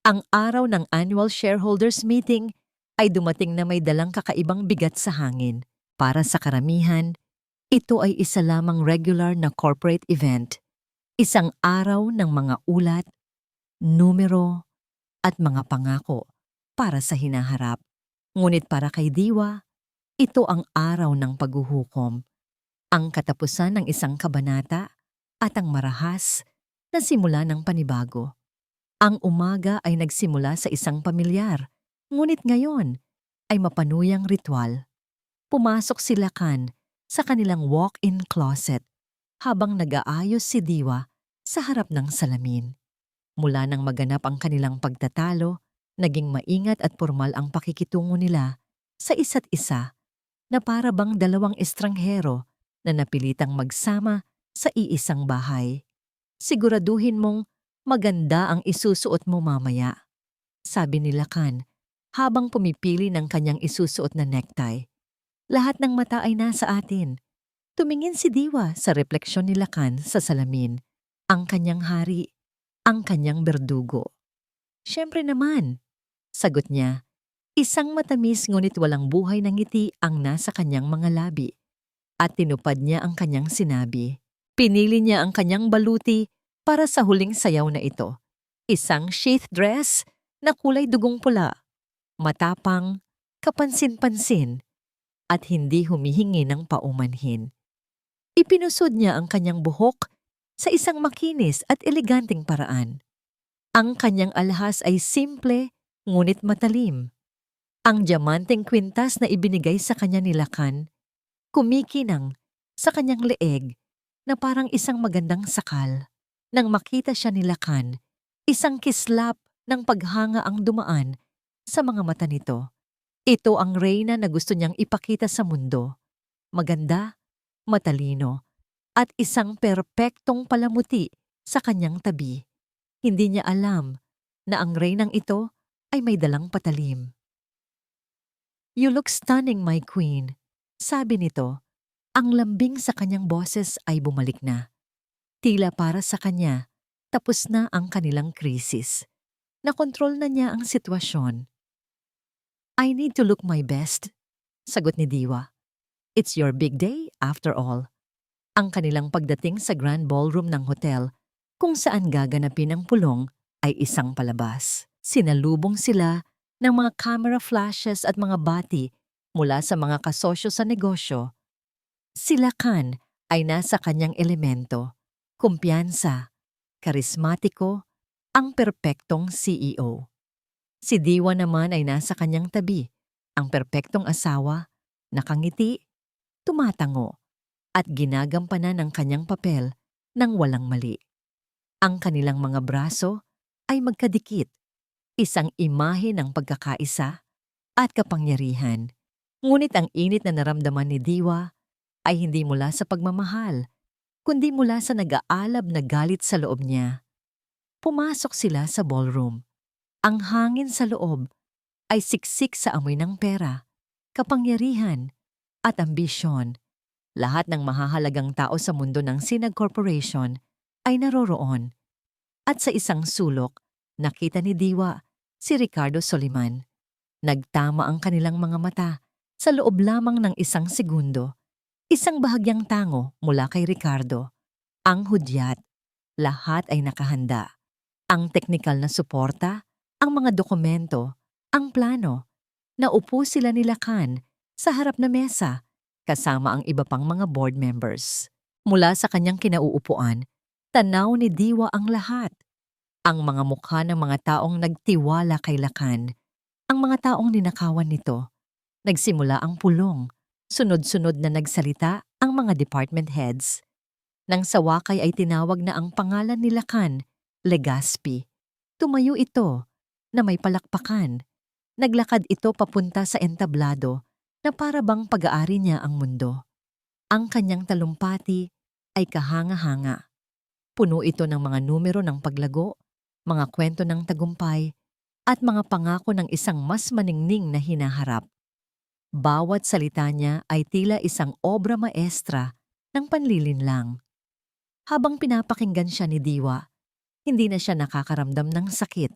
Ang araw ng annual shareholders meeting ay dumating na may dalang kakaibang bigat sa hangin. Para sa karamihan, ito ay isa lamang regular na corporate event. Isang araw ng mga ulat, numero, at mga pangako para sa hinaharap. Ngunit para kay Diwa, ito ang araw ng paghuhukom, ang katapusan ng isang kabanata at ang marahas na simula ng panibago. Ang umaga ay nagsimula sa isang pamilyar, ngunit ngayon ay mapanuyang ritual. Pumasok si Lakan sa kanilang walk-in closet habang nag-aayos si Diwa sa harap ng salamin. Mula nang maganap ang kanilang pagtatalo, naging maingat at formal ang pakikitungo nila sa isa't isa na para bang dalawang estranghero na napilitang magsama sa iisang bahay. Siguraduhin mong maganda ang isusuot mo mamaya, sabi ni Lakan habang pumipili ng kanyang isusuot na necktie. Lahat ng mata ay nasa atin. Tumingin si Diwa sa refleksyon ni Lakan sa salamin, ang kanyang hari, ang kanyang berdugo. Siyempre naman, sagot niya. Isang matamis ngunit walang buhay na ngiti ang nasa kanyang mga labi. At tinupad niya ang kanyang sinabi. Pinili niya ang kanyang baluti para sa huling sayaw na ito. Isang sheath dress na kulay dugong pula. Matapang, kapansin-pansin, at hindi humihingi ng paumanhin. Ipinusod niya ang kanyang buhok sa isang makinis at eleganteng paraan. Ang kanyang alahas ay simple ngunit matalim. Ang diamanteng kwintas na ibinigay sa kanya ni Lakan, kumikinang sa kanyang leeg na parang isang magandang sakal. Nang makita siya ni Lakan, isang kislap ng paghanga ang dumaan sa mga mata nito. Ito ang reyna na gusto niyang ipakita sa mundo. Maganda, matalino, at isang perpektong palamuti sa kanyang tabi. Hindi niya alam na ang reynang ito ay may dalang patalim. You look stunning, my queen, sabi nito. Ang lambing sa kanyang boses ay bumalik na. Tila para sa kanya, tapos na ang kanilang krisis. Nakontrol na niya ang sitwasyon. I need to look my best, sagot ni Diwa. It's your big day, after all. Ang kanilang pagdating sa grand ballroom ng hotel, kung saan gaganapin ang pulong, ay isang palabas. Sinalubong sila ng mga camera flashes at mga bati mula sa mga kasosyo sa negosyo. Si Lakan ay nasa kanyang elemento, kumpiyansa, karismatiko, ang perpektong CEO. Si Diwa naman ay nasa kanyang tabi, ang perpektong asawa, nakangiti, tumatango, at ginagampanan ng kanyang papel ng walang mali. Ang kanilang mga braso ay magkadikit, isang imahe ng pagkakaisa at kapangyarihan. Ngunit ang init na naramdaman ni Diwa ay hindi mula sa pagmamahal, kundi mula sa nag-aalab na galit sa loob niya. Pumasok sila sa ballroom. Ang hangin sa loob ay siksik sa amoy ng pera, kapangyarihan, at ambisyon. Lahat ng mahahalagang tao sa mundo ng Sinag Corporation ay naroroon. At sa isang sulok, nakita ni Diwa si Ricardo Soliman. Nagtama ang kanilang mga mata sa loob lamang ng isang segundo. Isang bahagyang tango mula kay Ricardo. Ang hudyat, lahat ay nakahanda. Ang teknikal na suporta, ang mga dokumento, ang plano. Naupo sila ni Lacan sa harap na mesa kasama ang iba pang mga board members. Mula sa kanyang kinauupuan, tanaw ni Diwa ang lahat. Ang mga mukha ng mga taong nagtiwala kay Lacan, ang mga taong ninakawan nito. Nagsimula ang pulong, sunod-sunod na nagsalita ang mga department heads. Nang sa wakay ay tinawag na ang pangalan ni Lacan, Legazpi. Tumayo ito na may palakpakan. Naglakad ito papunta sa entablado na para bang pag-aari niya ang mundo. Ang kanyang talumpati ay kahanga-hanga. Puno ito ng mga numero ng paglago, mga kwento ng tagumpay, at mga pangako ng isang mas maningning na hinaharap. Bawat salita niya ay tila isang obra maestra ng panlilinlang. Habang pinapakinggan siya ni Diwa, hindi na siya nakakaramdam ng sakit.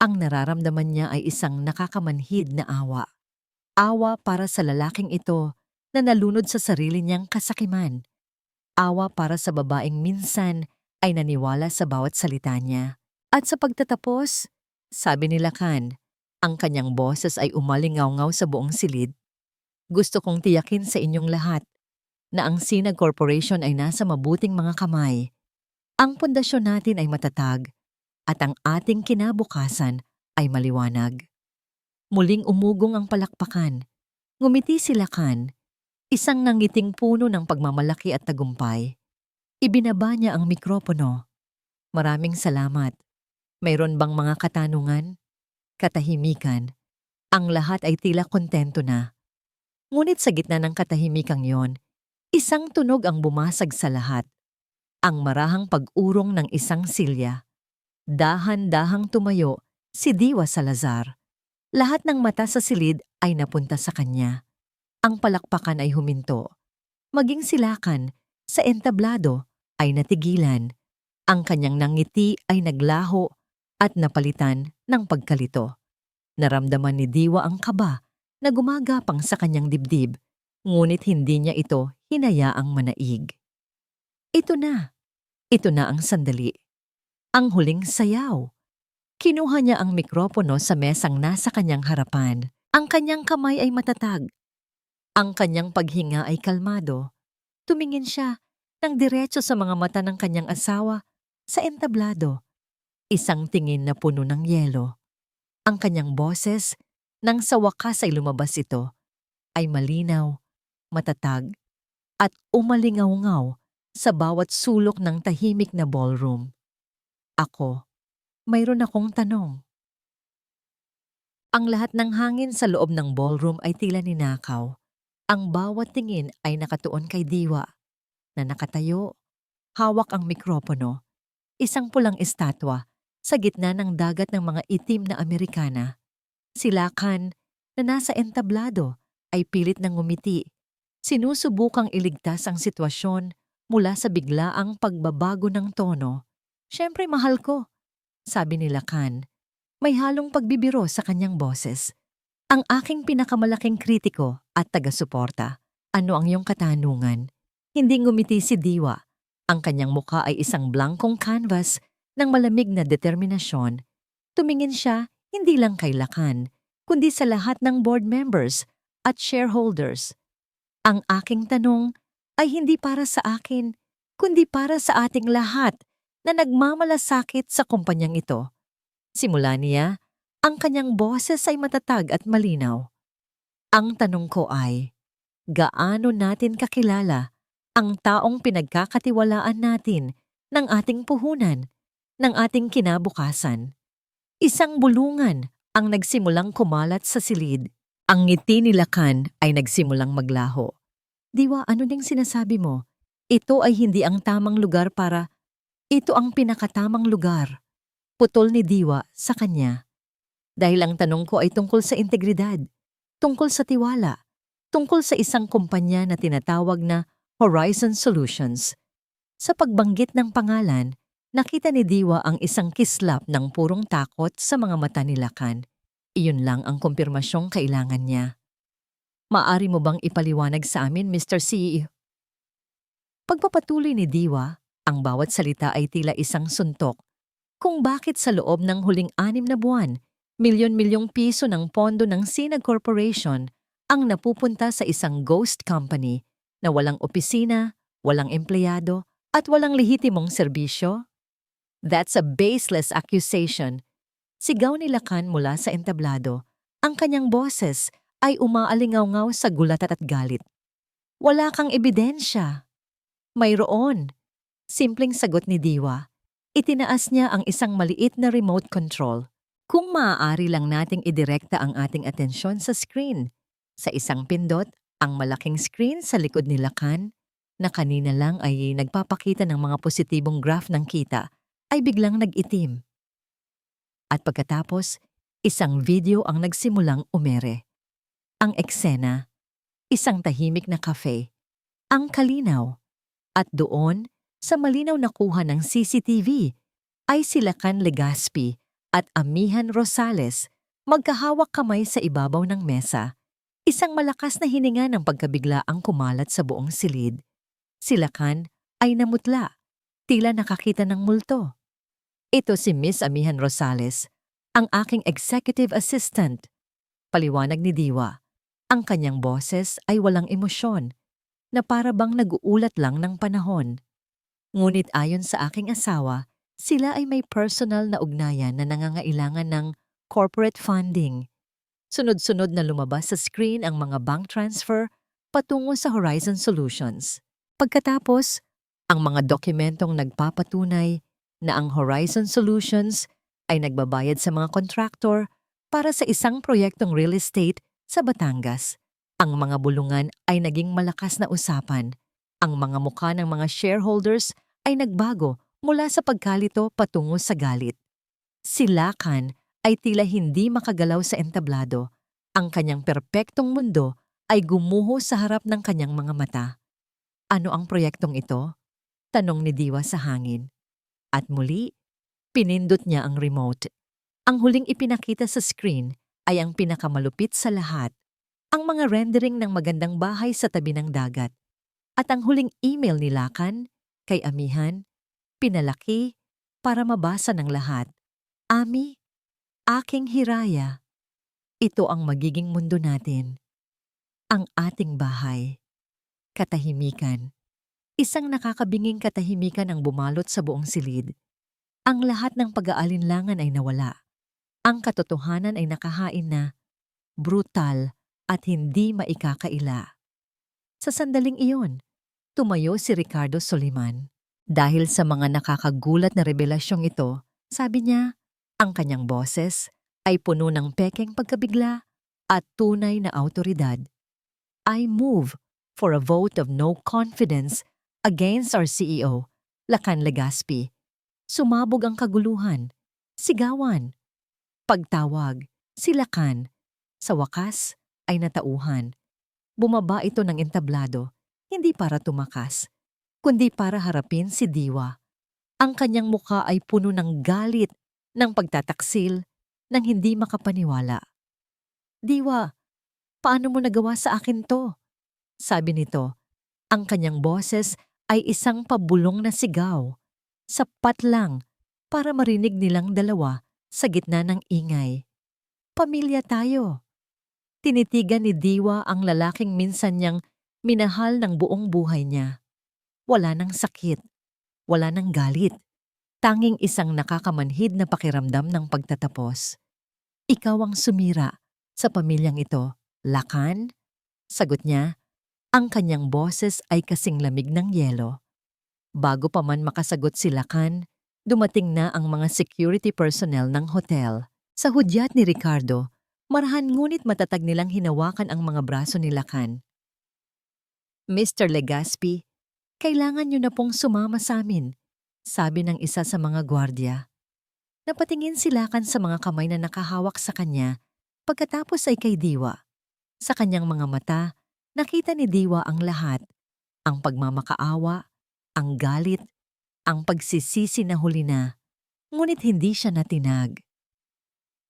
Ang nararamdaman niya ay isang nakakamanhid na awa. Awa para sa lalaking ito na nalunod sa sarili niyang kasakiman. Awa para sa babaeng minsan ay naniwala sa bawat salita niya. At sa pagtatapos, sabi ni Lacan, ang kanyang boses ay umalingaw-ngaw sa buong silid. Gusto kong tiyakin sa inyong lahat na ang Sinag Corporation ay nasa mabuting mga kamay. Ang pundasyon natin ay matatag at ang ating kinabukasan ay maliwanag. Muling umugong ang palakpakan. Ngumiti si Lacan, isang nangiting puno ng pagmamalaki at tagumpay. Ibinaba niya ang mikropono. Maraming salamat. Mayroon bang mga katanungan? Katahimikan. Ang lahat ay tila kontento na. Ngunit sa gitna ng katahimikang yon, isang tunog ang bumasag sa lahat. Ang marahang pag-urong ng isang silya. Dahan-dahang tumayo si Diwa Salazar. Lahat ng mata sa silid ay napunta sa kanya. Ang palakpakan ay huminto. Maging si Lacan sa entablado ay natigilan. Ang kanyang nangiti ay naglaho at napalitan ng pagkalito. Naramdaman ni Diwa ang kaba na gumagapang sa kanyang dibdib, ngunit hindi niya ito hinayaang manaig. Ito na ang sandali. Ang huling sayaw. Kinuha niya ang mikropono sa mesang nasa kanyang harapan. Ang kanyang kamay ay matatag. Ang kanyang paghinga ay kalmado. Tumingin siya ng diretso sa mga mata ng kanyang asawa sa entablado. Isang tingin na puno ng yelo. Ang kanyang boses, nang sa wakas ay lumabas ito, ay malinaw, matatag, at umalingaw-ngaw sa bawat sulok ng tahimik na ballroom. Ako, mayroon akong tanong. Ang lahat ng hangin sa loob ng ballroom ay tila ninakaw. Ang bawat tingin ay nakatuon kay Diwa, na nakatayo, hawak ang mikropono, isang pulang estatwa sa gitna ng dagat ng mga itim na Amerikana. Si Lacan, na nasa entablado, ay pilit ng ngumiti. Sinusubukang iligtas ang sitwasyon mula sa biglaang pagbabago ng tono. Siyempre mahal ko, sabi ni Lacan. May halong pagbibiro sa kanyang boses. Ang aking pinakamalaking kritiko at taga-suporta. Ano ang iyong katanungan? Hindi ngumiti si Diwa. Ang kanyang mukha ay isang blankong canvas ng malamig na determinasyon. Tumingin siya hindi lang kay Lacan, kundi sa lahat ng board members at shareholders. Ang aking tanong, ay hindi para sa akin, kundi para sa ating lahat na nagmamalasakit sa kumpanyang ito. Simula niya, ang kanyang boses ay matatag at malinaw. Ang tanong ko ay, gaano natin kakilala ang taong pinagkakatiwalaan natin ng ating puhunan, ng ating kinabukasan? Isang bulungan ang nagsimulang kumalat sa silid. Ang ngiti ni Lakan ay nagsimulang maglaho. Diwa, ano ding sinasabi mo? Ito ay hindi ang tamang lugar para... Ito ang pinakatamang lugar. Putol ni Diwa sa kanya. Dahil ang tanong ko ay tungkol sa integridad, tungkol sa tiwala, tungkol sa isang kumpanya na tinatawag na Horizon Solutions. Sa pagbanggit ng pangalan, nakita ni Diwa ang isang kislap ng purong takot sa mga mata ni Lakan. Iyon lang ang kumpirmasyong kailangan niya. Maaari mo bang ipaliwanag sa amin, Mr. CEO? Pagpapatuloy ni Diwa, ang bawat salita ay tila isang suntok. Kung bakit sa loob ng huling 6 na buwan, milyon-milyong piso ng pondo ng Sinag Corporation ang napupunta sa isang ghost company na walang opisina, walang empleyado, at walang lehitimong serbisyo? That's a baseless accusation. Sigaw ni Lakan mula sa entablado. Ang kanyang boses ay umaalingaw-ngaw sa gulat at galit. Wala kang ebidensya. Mayroon. Simpleng sagot ni Diwa. Itinaas niya ang isang maliit na remote control. Kung maaari lang nating idirekta ang ating atensyon sa screen. Sa isang pindot, ang malaking screen sa likod ni Lakan, na kanina lang ay nagpapakita ng mga positibong graph ng kita, ay biglang nag-itim. At pagkatapos, isang video ang nagsimulang umere. Ang eksena, isang tahimik na cafe, ang kalinaw, at doon, sa malinaw na kuha ng CCTV, ay si Lakan Legaspi at Amihan Rosales magkahawak kamay sa ibabaw ng mesa. Isang malakas na hininga ng pagkabigla ang kumalat sa buong silid. Si Lakan ay namutla, tila nakakita ng multo. Ito si Miss Amihan Rosales, ang aking executive assistant. Paliwanag ni Diwa. Ang kanyang boses ay walang emosyon, na para bang nag-uulat lang ng panahon. Ngunit ayon sa aking asawa, sila ay may personal na ugnayan na nangangailangan ng corporate funding. Sunod-sunod na lumabas sa screen ang mga bank transfer patungo sa Horizon Solutions. Pagkatapos, ang mga dokumentong nagpapatunay na ang Horizon Solutions ay nagbabayad sa mga kontraktor para sa isang proyektong real estate sa Batangas. Ang mga bulungan ay naging malakas na usapan. Ang mga mukha ng mga shareholders ay nagbago mula sa pagkalito patungo sa galit. Si Lakan ay tila hindi makagalaw sa entablado. Ang kanyang perpektong mundo ay gumuho sa harap ng kanyang mga mata. Ano ang proyektong ito? Tanong ni Diwa sa hangin. At muli, pinindot niya ang remote. Ang huling ipinakita sa screen ay ang pinakamalupit sa lahat. Ang mga rendering ng magandang bahay sa tabi ng dagat. At ang huling email ni Lakan kay Amihan, pinalaki para mabasa ng lahat. Ami, aking hiraya. Ito ang magiging mundo natin. Ang ating bahay. Katahimikan. Isang nakakabinging katahimikan ang bumalot sa buong silid. Ang lahat ng pag-aalinlangan ay nawala. Ang katotohanan ay nakahain na, brutal at hindi maikakaila. Sa sandaling iyon, tumayo si Ricardo Soliman. Dahil sa mga nakakagulat na revelasyong ito, sabi niya, ang kanyang boses ay puno ng pekeng pagkabigla at tunay na awtoridad. I move for a vote of no confidence against our CEO, Lakan Legaspi. Sumabog ang kaguluhan, sigawan, pagtawag, si Lakan. Sa wakas ay natauhan. Bumaba ito ng entablado, hindi para tumakas, kundi para harapin si Diwa. Ang kanyang mukha ay puno ng galit, ng pagtataksil, ng hindi makapaniwala. Diwa, paano mo nagawa sa akin to? Sabi nito. Ang kanyang boses ay isang pabulong na sigaw. Sapat lang para marinig nilang dalawa sa gitna ng ingay. Pamilya tayo. Tinitigan ni Diwa ang lalaking minsan niyang Minahal ng buong buhay niya. Wala ng sakit, wala ng galit. Tanging isang nakakamanhid na pakiramdam ng pagtatapos. Ikaw ang sumira sa pamilyang ito, Lakan? Sagot niya, ang kanyang boses ay kasing lamig ng yelo. Bago pa man makasagot si Lakan, dumating na ang mga security personnel ng hotel. Sa hudyat ni Ricardo, marahan ngunit matatag nilang hinawakan ang mga braso ni Lakan. Mr. Legaspi, kailangan niyo na pong sumama sa amin, sabi ng isa sa mga gwardya. Napatingin si Lakan sa mga kamay na nakahawak sa kanya, pagkatapos ay kay Diwa. Sa kanyang mga mata, nakita ni Diwa ang lahat, ang pagmamakaawa, ang galit, ang pagsisisi na huli na, ngunit hindi siya natinag.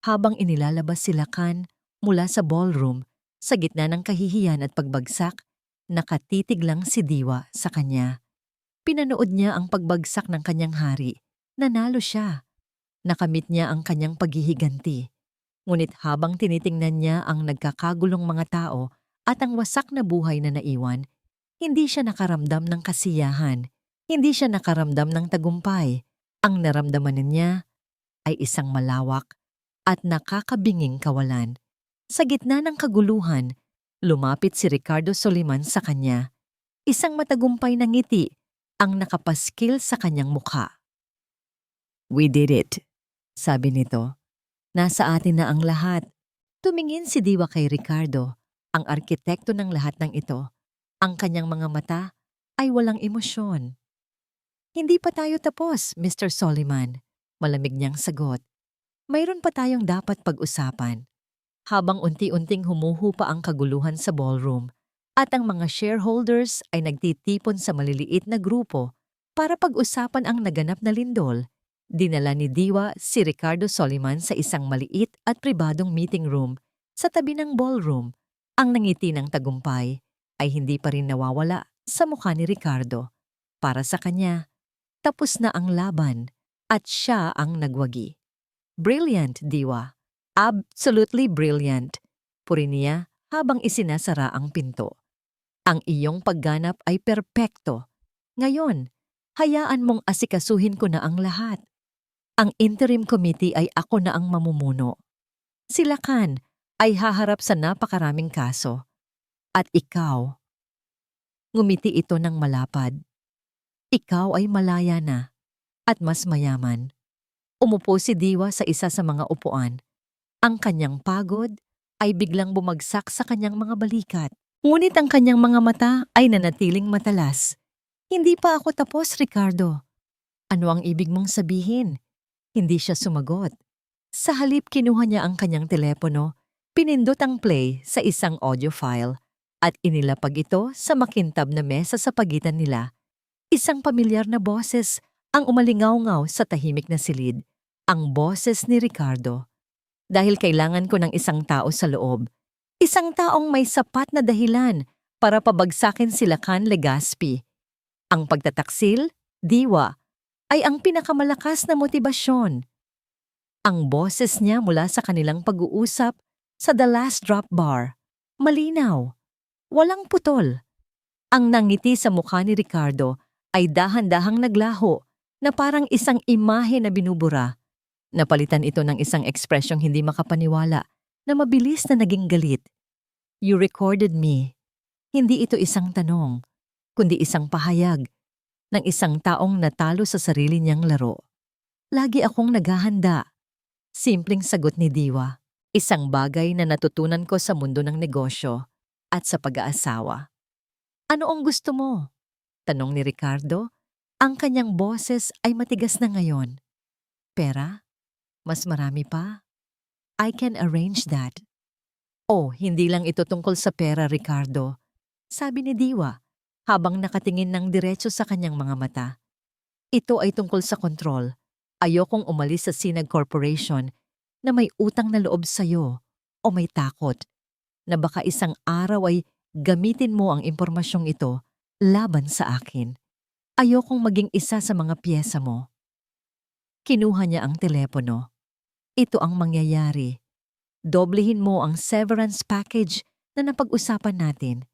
Habang inilalabas si Lakan mula sa ballroom, sa gitna ng kahihiyan at pagbagsak, nakatitig lang si Diwa sa kanya. Pinanood niya ang pagbagsak ng kanyang hari. Nanalo siya. Nakamit niya ang kanyang paghihiganti. Ngunit habang tinitingnan niya ang nagkakagulong mga tao at ang wasak na buhay na naiwan, hindi siya nakaramdam ng kasiyahan. Hindi siya nakaramdam ng tagumpay. Ang naramdaman niya ay isang malawak at nakakabinging kawalan. Sa gitna ng kaguluhan, lumapit si Ricardo Soliman sa kanya. Isang matagumpay na ngiti ang nakapaskil sa kanyang mukha. "We did it," sabi nito. "Nasa atin na ang lahat." Tumingin si Diwa kay Ricardo, ang arkitekto ng lahat ng ito. Ang kanyang mga mata ay walang emosyon. "Hindi pa tayo tapos, Mr. Soliman," malamig niyang sagot. "Mayroon pa tayong dapat pag-usapan." Habang unti-unting humuhupa ang kaguluhan sa ballroom at ang mga shareholders ay nagtitipon sa maliliit na grupo para pag-usapan ang naganap na lindol, dinala ni Diwa si Ricardo Soliman sa isang maliit at pribadong meeting room sa tabi ng ballroom. Ang nangiti ng tagumpay ay hindi pa rin nawawala sa mukha ni Ricardo. Para sa kanya, tapos na ang laban at siya ang nagwagi. "Brilliant, Diwa. Absolutely brilliant," puri niya habang isinasara ang pinto. "Ang iyong pagganap ay perpekto. Ngayon, hayaan mong asikasuhin ko na ang lahat. Ang interim committee ay ako na ang mamumuno. Si Lakan ay haharap sa napakaraming kaso. At ikaw," ngumiti ito ng malapad, "ikaw ay malaya na at mas mayaman." Umupo si Diwa sa isa sa mga upuan. Ang kanyang pagod ay biglang bumagsak sa kanyang mga balikat. Ngunit ang kanyang mga mata ay nanatiling matalas. "Hindi pa ako tapos, Ricardo." "Ano ang ibig mong sabihin?" Hindi siya sumagot. Sa halip kinuha niya ang kanyang telepono, pinindot ang play sa isang audio file at inilapag ito sa makintab na mesa sa pagitan nila. Isang pamilyar na boses ang umalingaw-ngaw sa tahimik na silid. Ang boses ni Ricardo. "Dahil kailangan ko ng isang tao sa loob. Isang taong may sapat na dahilan para pabagsakin si Lakan Legaspi. Ang pagtataksil, Diwa, ay ang pinakamalakas na motibasyon." Ang boses niya mula sa kanilang pag-uusap sa The Last Drop Bar. Malinaw. Walang putol. Ang nangiti sa mukha ni Ricardo ay dahan-dahang naglaho na parang isang imahe na binubura. Napalitan ito ng isang ekspresyong hindi makapaniwala na mabilis na naging galit. "You recorded me." Hindi ito isang tanong, kundi isang pahayag ng isang taong natalo sa sarili niyang laro. "Lagi akong naghahanda." Simpleng sagot ni Diwa. Isang bagay na natutunan ko sa mundo ng negosyo at sa pag-aasawa. "Ano ang gusto mo?" tanong ni Ricardo. Ang kanyang boses ay matigas na ngayon. "Pera? Mas marami pa? I can arrange that." "Oh, hindi lang ito tungkol sa pera, Ricardo," sabi ni Diwa habang nakatingin ng diretso sa kanyang mga mata. "Ito ay tungkol sa kontrol. Ayokong umalis sa Sinag Corporation na may utang na loob sa'yo o may takot na baka isang araw ay gamitin mo ang impormasyong ito laban sa akin. Ayokong maging isa sa mga piyesa mo." Kinuha niya ang telepono. "Ito ang mangyayari. Doblehin mo ang severance package na napag-usapan natin.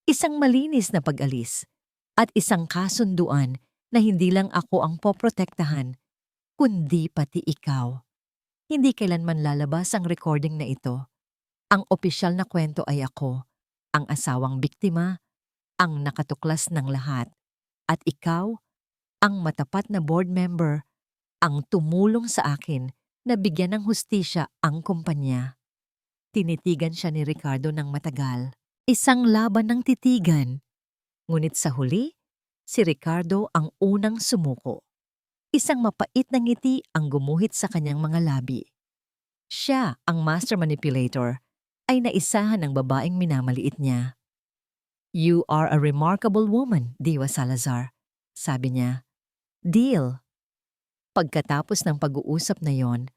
isang malinis na pag-alis, at isang kasunduan na hindi lang ako ang poprotektahan, kundi pati ikaw. Hindi kailanman lalabas ang recording na ito. Ang opisyal na kwento ay ako, ang asawang biktima, ang nakatuklas ng lahat. At ikaw, ang matapat na board member, ang tumulong sa akin na bigyan ng hustisya ang kumpanya. Tinitigan siya ni Ricardo ng matagal. Isang laban ng titigan. Ngunit sa huli, si Ricardo ang unang sumuko. Isang mapait na ngiti ang gumuhit sa kanyang mga labi. Siya, ang master manipulator, ay naisahan ng babaeng minamaliit niya. "You are a remarkable woman, Diwa Salazar," sabi niya. "Deal." Pagkatapos ng pag-uusap na yon,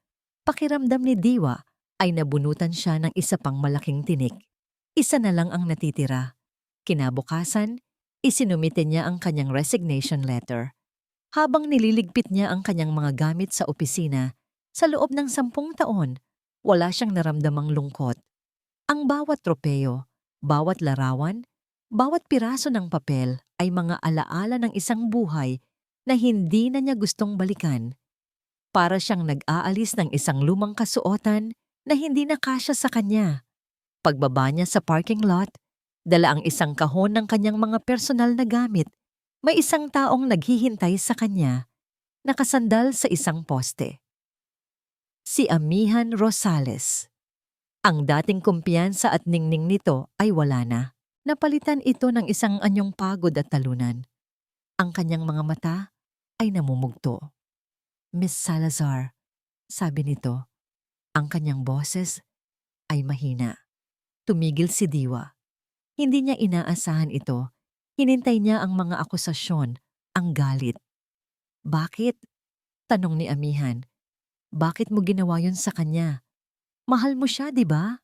pakiramdam ni Diwa ay nabunutan siya ng isa pang malaking tinik. Isa na lang ang natitira. Kinabukasan, isinumite niya ang kanyang resignation letter. Habang nililigpit niya ang kanyang mga gamit sa opisina, sa loob ng 10 taon, wala siyang naramdamang lungkot. Ang bawat tropeyo, bawat larawan, bawat piraso ng papel ay mga alaala ng isang buhay na hindi na niya gustong balikan. Para siyang nag-aalis ng isang lumang kasuotan na hindi na kasya sa kanya. Pagbaba niya sa parking lot, dala ang isang kahon ng kanyang mga personal na gamit. May isang taong naghihintay sa kanya, nakasandal sa isang poste. Si Amihan Rosales. Ang dating kumpiyansa at ningning nito ay wala na. Napalitan ito ng isang anyong pagod at talunan. Ang kanyang mga mata ay namumugto. "Miss Salazar," sabi nito. Ang kanyang boses ay mahina. Tumigil si Diwa. Hindi niya inaasahan ito. Hinintay niya ang mga akusasyon, ang galit. "Bakit?" tanong ni Amihan. "Bakit mo ginawa yun sa kanya? Mahal mo siya, di ba?"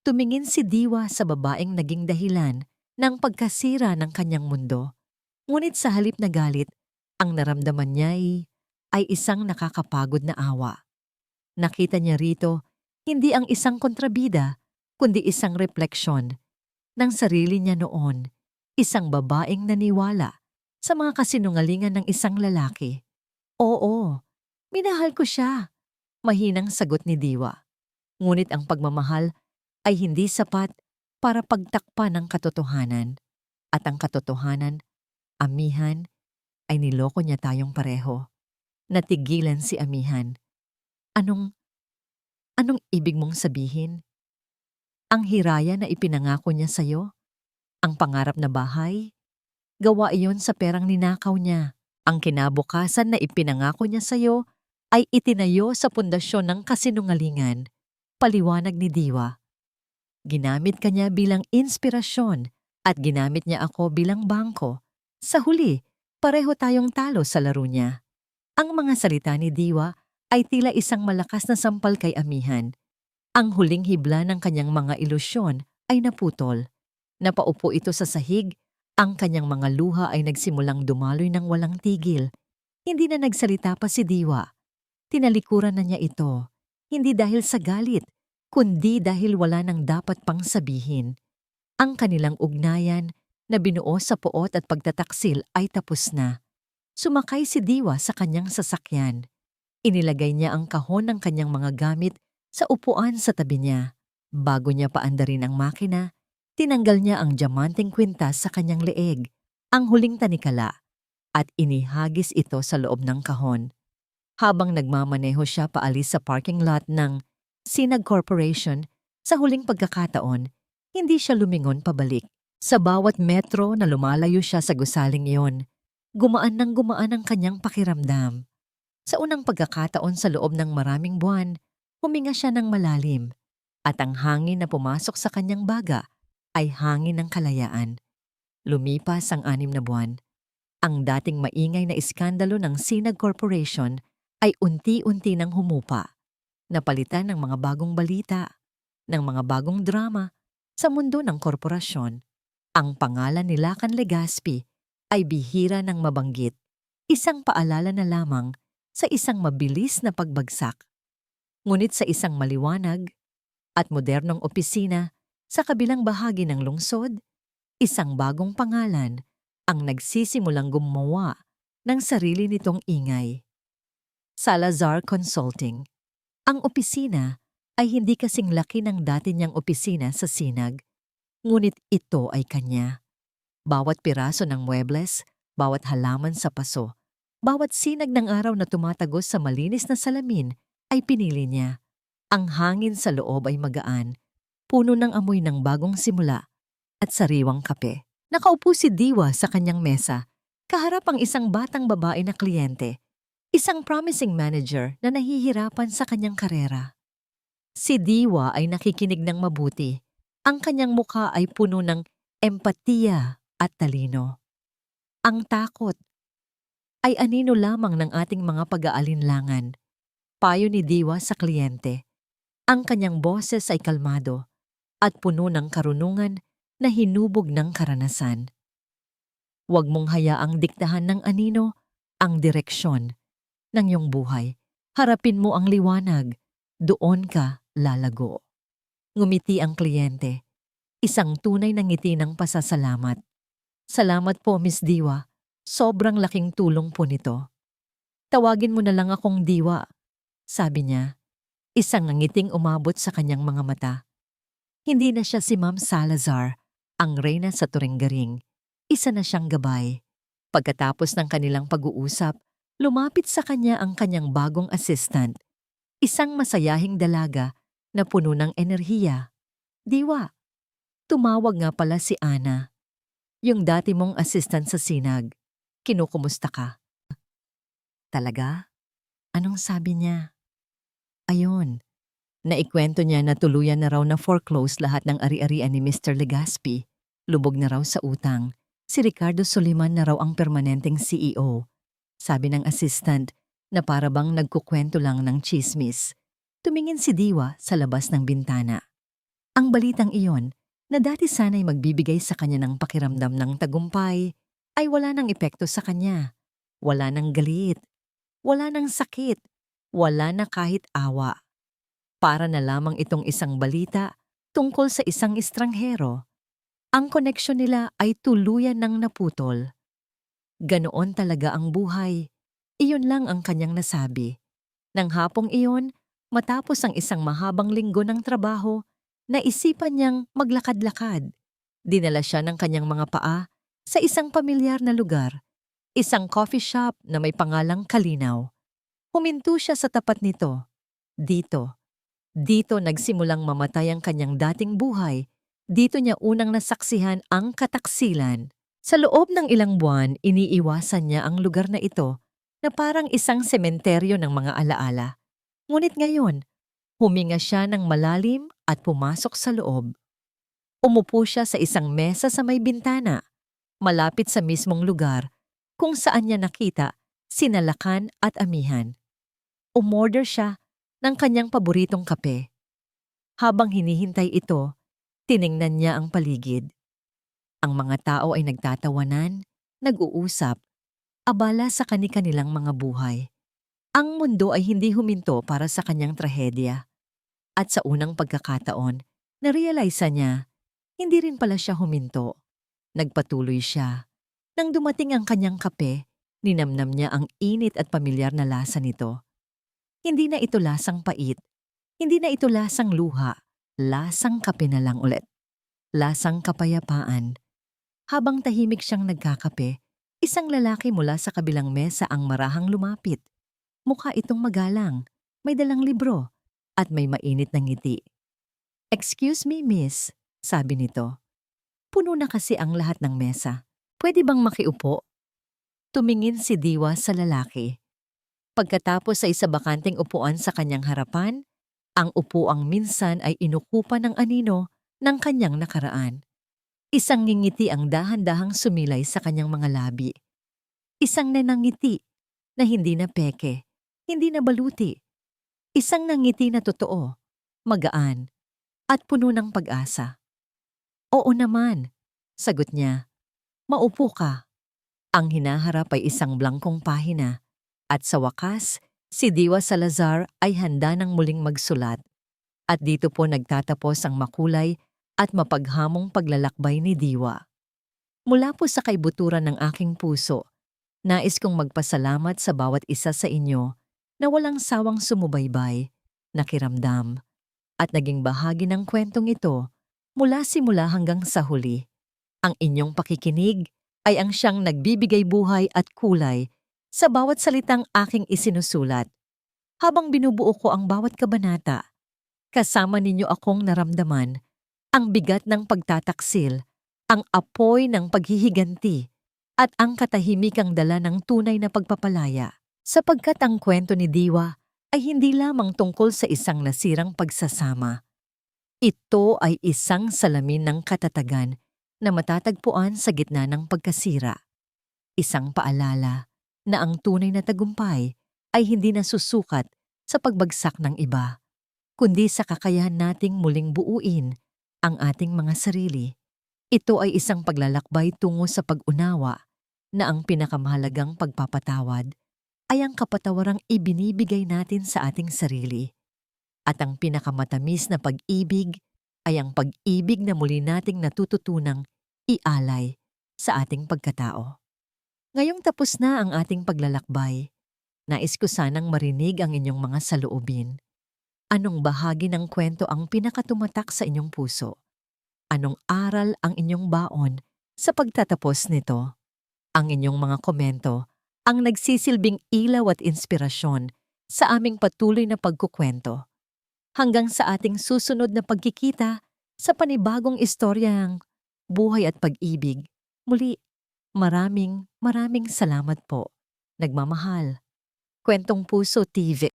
Tumingin si Diwa sa babaeng naging dahilan ng pagkasira ng kanyang mundo. Ngunit sa halip na galit, ang naramdaman niya ay isang nakakapagod na awa. Nakita niya rito, hindi ang isang kontrabida, kundi isang refleksyon ng sarili niya noon, isang babaeng naniwala sa mga kasinungalingan ng isang lalaki. "Oo, minahal ko siya," mahinang sagot ni Diwa. Ngunit ang pagmamahal ay hindi sapat para pagtakpan ng katotohanan. At ang katotohanan, Amihan, ay niloko niya tayong pareho. Natigilan si Amihan. Anong ibig mong sabihin? Ang hiraya na ipinangako niya sa'yo? Ang pangarap na bahay? Gawa iyon sa perang ninakaw niya. Ang kinabukasan na ipinangako niya sa'yo ay itinayo sa pundasyon ng kasinungalingan. Paliwanag ni Diwa. Ginamit ka niya bilang inspirasyon at ginamit niya ako bilang bangko. Sa huli, pareho tayong talo sa laro niya. Ang mga salita ni Diwa ay tila isang malakas na sampal kay Amihan. Ang huling hibla ng kanyang mga ilusyon ay naputol. Napaupo ito sa sahig, ang kanyang mga luha ay nagsimulang dumaloy ng walang tigil. Hindi na nagsalita pa si Diwa. Tinalikuran na niya ito, hindi dahil sa galit, kundi dahil wala nang dapat pang sabihin. Ang kanilang ugnayan na binuo sa puot at pagtataksil ay tapos na. Sumakay si Diwa sa kanyang sasakyan. Inilagay niya ang kahon ng kanyang mga gamit sa upuan sa tabi niya. Bago niya paandarin ang makina, tinanggal niya ang diamanteng kwintas sa kanyang leeg, ang huling tanikala, at inihagis ito sa loob ng kahon. Habang nagmamaneho siya paalis sa parking lot ng Sinag Corporation, sa huling pagkakataon, hindi siya lumingon pabalik. Sa bawat metro na lumalayo siya sa gusaling iyon, gumaan ang kanyang pakiramdam. Sa unang pagkakataon sa loob ng maraming buwan, huminga siya ng malalim, at ang hangin na pumasok sa kanyang baga ay hangin ng kalayaan. Lumipas ang 6 na buwan. Ang dating maingay na iskandalo ng Sinag Corporation ay unti-unti nang humupa. Napalitan ng mga bagong balita, ng mga bagong drama sa mundo ng korporasyon. Ang pangalan ni Lacan Legaspi ay bihira ng mabanggit, isang paalala na lamang sa isang mabilis na pagbagsak. Ngunit sa isang maliwanag at modernong opisina sa kabilang bahagi ng lungsod, Isang bagong pangalan ang nagsisimulang gumawa ng sarili nitong ingay. Salazar Consulting. Ang opisina ay hindi kasing laki ng dati niyang opisina sa Sinag, ngunit ito ay kanya. Bawat piraso ng muebles, bawat halaman sa paso, bawat sinag ng araw na tumatagos sa malinis na salamin ay pinili niya. Ang hangin sa loob ay magaan, puno ng amoy ng bagong simula at sariwang kape. Nakaupo si Diwa sa kanyang mesa, kaharap ang isang batang babae na kliyente, isang promising manager na nahihirapan sa kanyang karera. Si Diwa ay nakikinig ng mabuti. Ang kanyang mukha ay puno ng empatiya at talino. Ang takot ay anino lamang ng ating mga pag-aalinlangan. Payo ni Diwa sa kliyente. Ang kanyang boses ay kalmado at puno ng karunungan na hinubog ng karanasan. Huwag mong hayaang diktahan ng anino ang direksyon ng iyong buhay. Harapin mo ang liwanag, doon ka lalago. Ngumiti ang kliyente, isang tunay na ngiti ng pasasalamat. Salamat po, Miss Diwa. Sobrang laking tulong po nito. Tawagin mo na lang akong Diwa, sabi niya. Isang ngiting umabot sa kanyang mga mata. Hindi na siya si Ma'am Salazar, ang reyna sa turinggaring. Isa na siyang gabay. Pagkatapos ng kanilang pag-uusap, lumapit sa kanya ang kanyang bagong assistant, isang masayahing dalaga na puno ng enerhiya. Diwa, tumawag nga pala si Ana, yung dati mong assistant sa Sinag. Kinukumusta ka? Talaga? Anong sabi niya? Ayon, naikwento niya na tuluyan na raw na foreclose lahat ng ari-arian ni Mr. Legaspi. Lubog na raw sa utang. Si Ricardo Soliman na raw ang permanenteng CEO. Sabi ng assistant na para bang nagkukwento lang ng chismis. Tumingin si Diwa sa labas ng bintana. Ang balitang iyon na dati sana'y magbibigay sa kanya ng pakiramdam ng tagumpay ay wala nang epekto sa kanya. Wala nang galit. Wala nang sakit. Wala na kahit awa. Para na lamang itong isang balita tungkol sa isang estranghero. Ang koneksyon nila ay tuluyan ng naputol. Ganoon talaga ang buhay. Iyon lang ang kanyang nasabi. Nang hapong iyon, matapos ang isang mahabang linggo ng trabaho, naisipan niyang maglakad-lakad. Dinala siya ng kanyang mga paa sa isang pamilyar na lugar, isang coffee shop na may pangalang Kalinaw. Huminto siya sa tapat nito. Dito nagsimulang mamatay ang kanyang dating buhay. Dito niya unang nasaksihan ang kataksilan. Sa loob ng ilang buwan, iniiwasan niya ang lugar na ito na parang isang sementeryo ng mga alaala. Ngunit ngayon, huminga siya ng malalim at pumasok sa loob. Umupo siya sa isang mesa sa may bintana, malapit sa mismong lugar kung saan niya nakita sina Lakan at Amihan. Umorder siya ng kanyang paboritong kape. Habang hinihintay ito, tiningnan niya ang paligid. Ang mga tao ay nagtatawanan, nag-uusap, abala sa kani-kanilang mga buhay. Ang mundo ay hindi huminto para sa kanyang trahedya. At sa unang pagkakataon, narealisa niya, hindi rin pala siya huminto. Nagpatuloy siya. Nang dumating ang kanyang kape, ninamnam niya ang init at pamilyar na lasa nito. Hindi na ito lasang pait. Hindi na ito lasang luha. Lasang kape na lang ulit. Lasang kapayapaan. Habang tahimik siyang nagkakape, isang lalaki mula sa kabilang mesa ang marahang lumapit. Mukha itong magalang, may dalang libro, at may mainit na ngiti. "Excuse me, miss," sabi nito. Puno na kasi ang lahat ng mesa. Pwede bang makiupo? Tumingin si Diwa sa lalaki. Pagkatapos ay sa bakanteng upuan sa kanyang harapan, ang upuang minsan ay inukupan ng anino ng kanyang nakaraan. Isang ngingiti ang dahan-dahang sumilay sa kanyang mga labi. Isang nanangiti na hindi na peke, hindi na baluti. Isang nangiti na totoo, magaan, at puno ng pag-asa. "Oo naman," sagot niya. "Maupo ka." Ang hinaharap ay isang blangkong pahina, at sa wakas, si Diwa Salazar ay handa ng muling magsulat. At dito po nagtatapos ang makulay at mapaghamong paglalakbay ni Diwa. Mula po sa kaibuturan ng aking puso, nais kong magpasalamat sa bawat isa sa inyo na walang sawang sumubaybay, nakiramdam, at naging bahagi ng kwentong ito mula simula hanggang sa huli. Ang inyong pakikinig ay ang siyang nagbibigay buhay at kulay sa bawat salitang aking isinusulat. Habang binubuo ko ang bawat kabanata, kasama ninyo akong naramdaman ang bigat ng pagtataksil, ang apoy ng paghihiganti, at ang katahimikang dala ng tunay na pagpapalaya. Sapagkat ang kwento ni Diwa ay hindi lamang tungkol sa isang nasirang pagsasama. Ito ay isang salamin ng katatagan na matatagpuan sa gitna ng pagkasira. Isang paalala na ang tunay na tagumpay ay hindi nasusukat sa pagbagsak ng iba, kundi sa kakayahan nating muling buuin ang ating mga sarili. Ito ay isang paglalakbay tungo sa pag-unawa na ang pinakamahalagang pagpapatawad ay ang kapatawarang ibinibigay natin sa ating sarili. At ang pinakamatamis na pag-ibig ay ang pag-ibig na muli nating natututunang ialay sa ating pagkatao. Ngayong tapos na ang ating paglalakbay, nais ko sanang marinig ang inyong mga saloobin. Anong bahagi ng kwento ang pinakatumatak sa inyong puso? Anong aral ang inyong baon sa pagtatapos nito? Ang inyong mga komento ang nagsisilbing ilaw at inspirasyon sa aming patuloy na pagkukwento. Hanggang sa ating susunod na pagkikita sa panibagong istoryang buhay at pag-ibig. Muli, maraming salamat po. Nagmamahal. Kwentong Puso TV.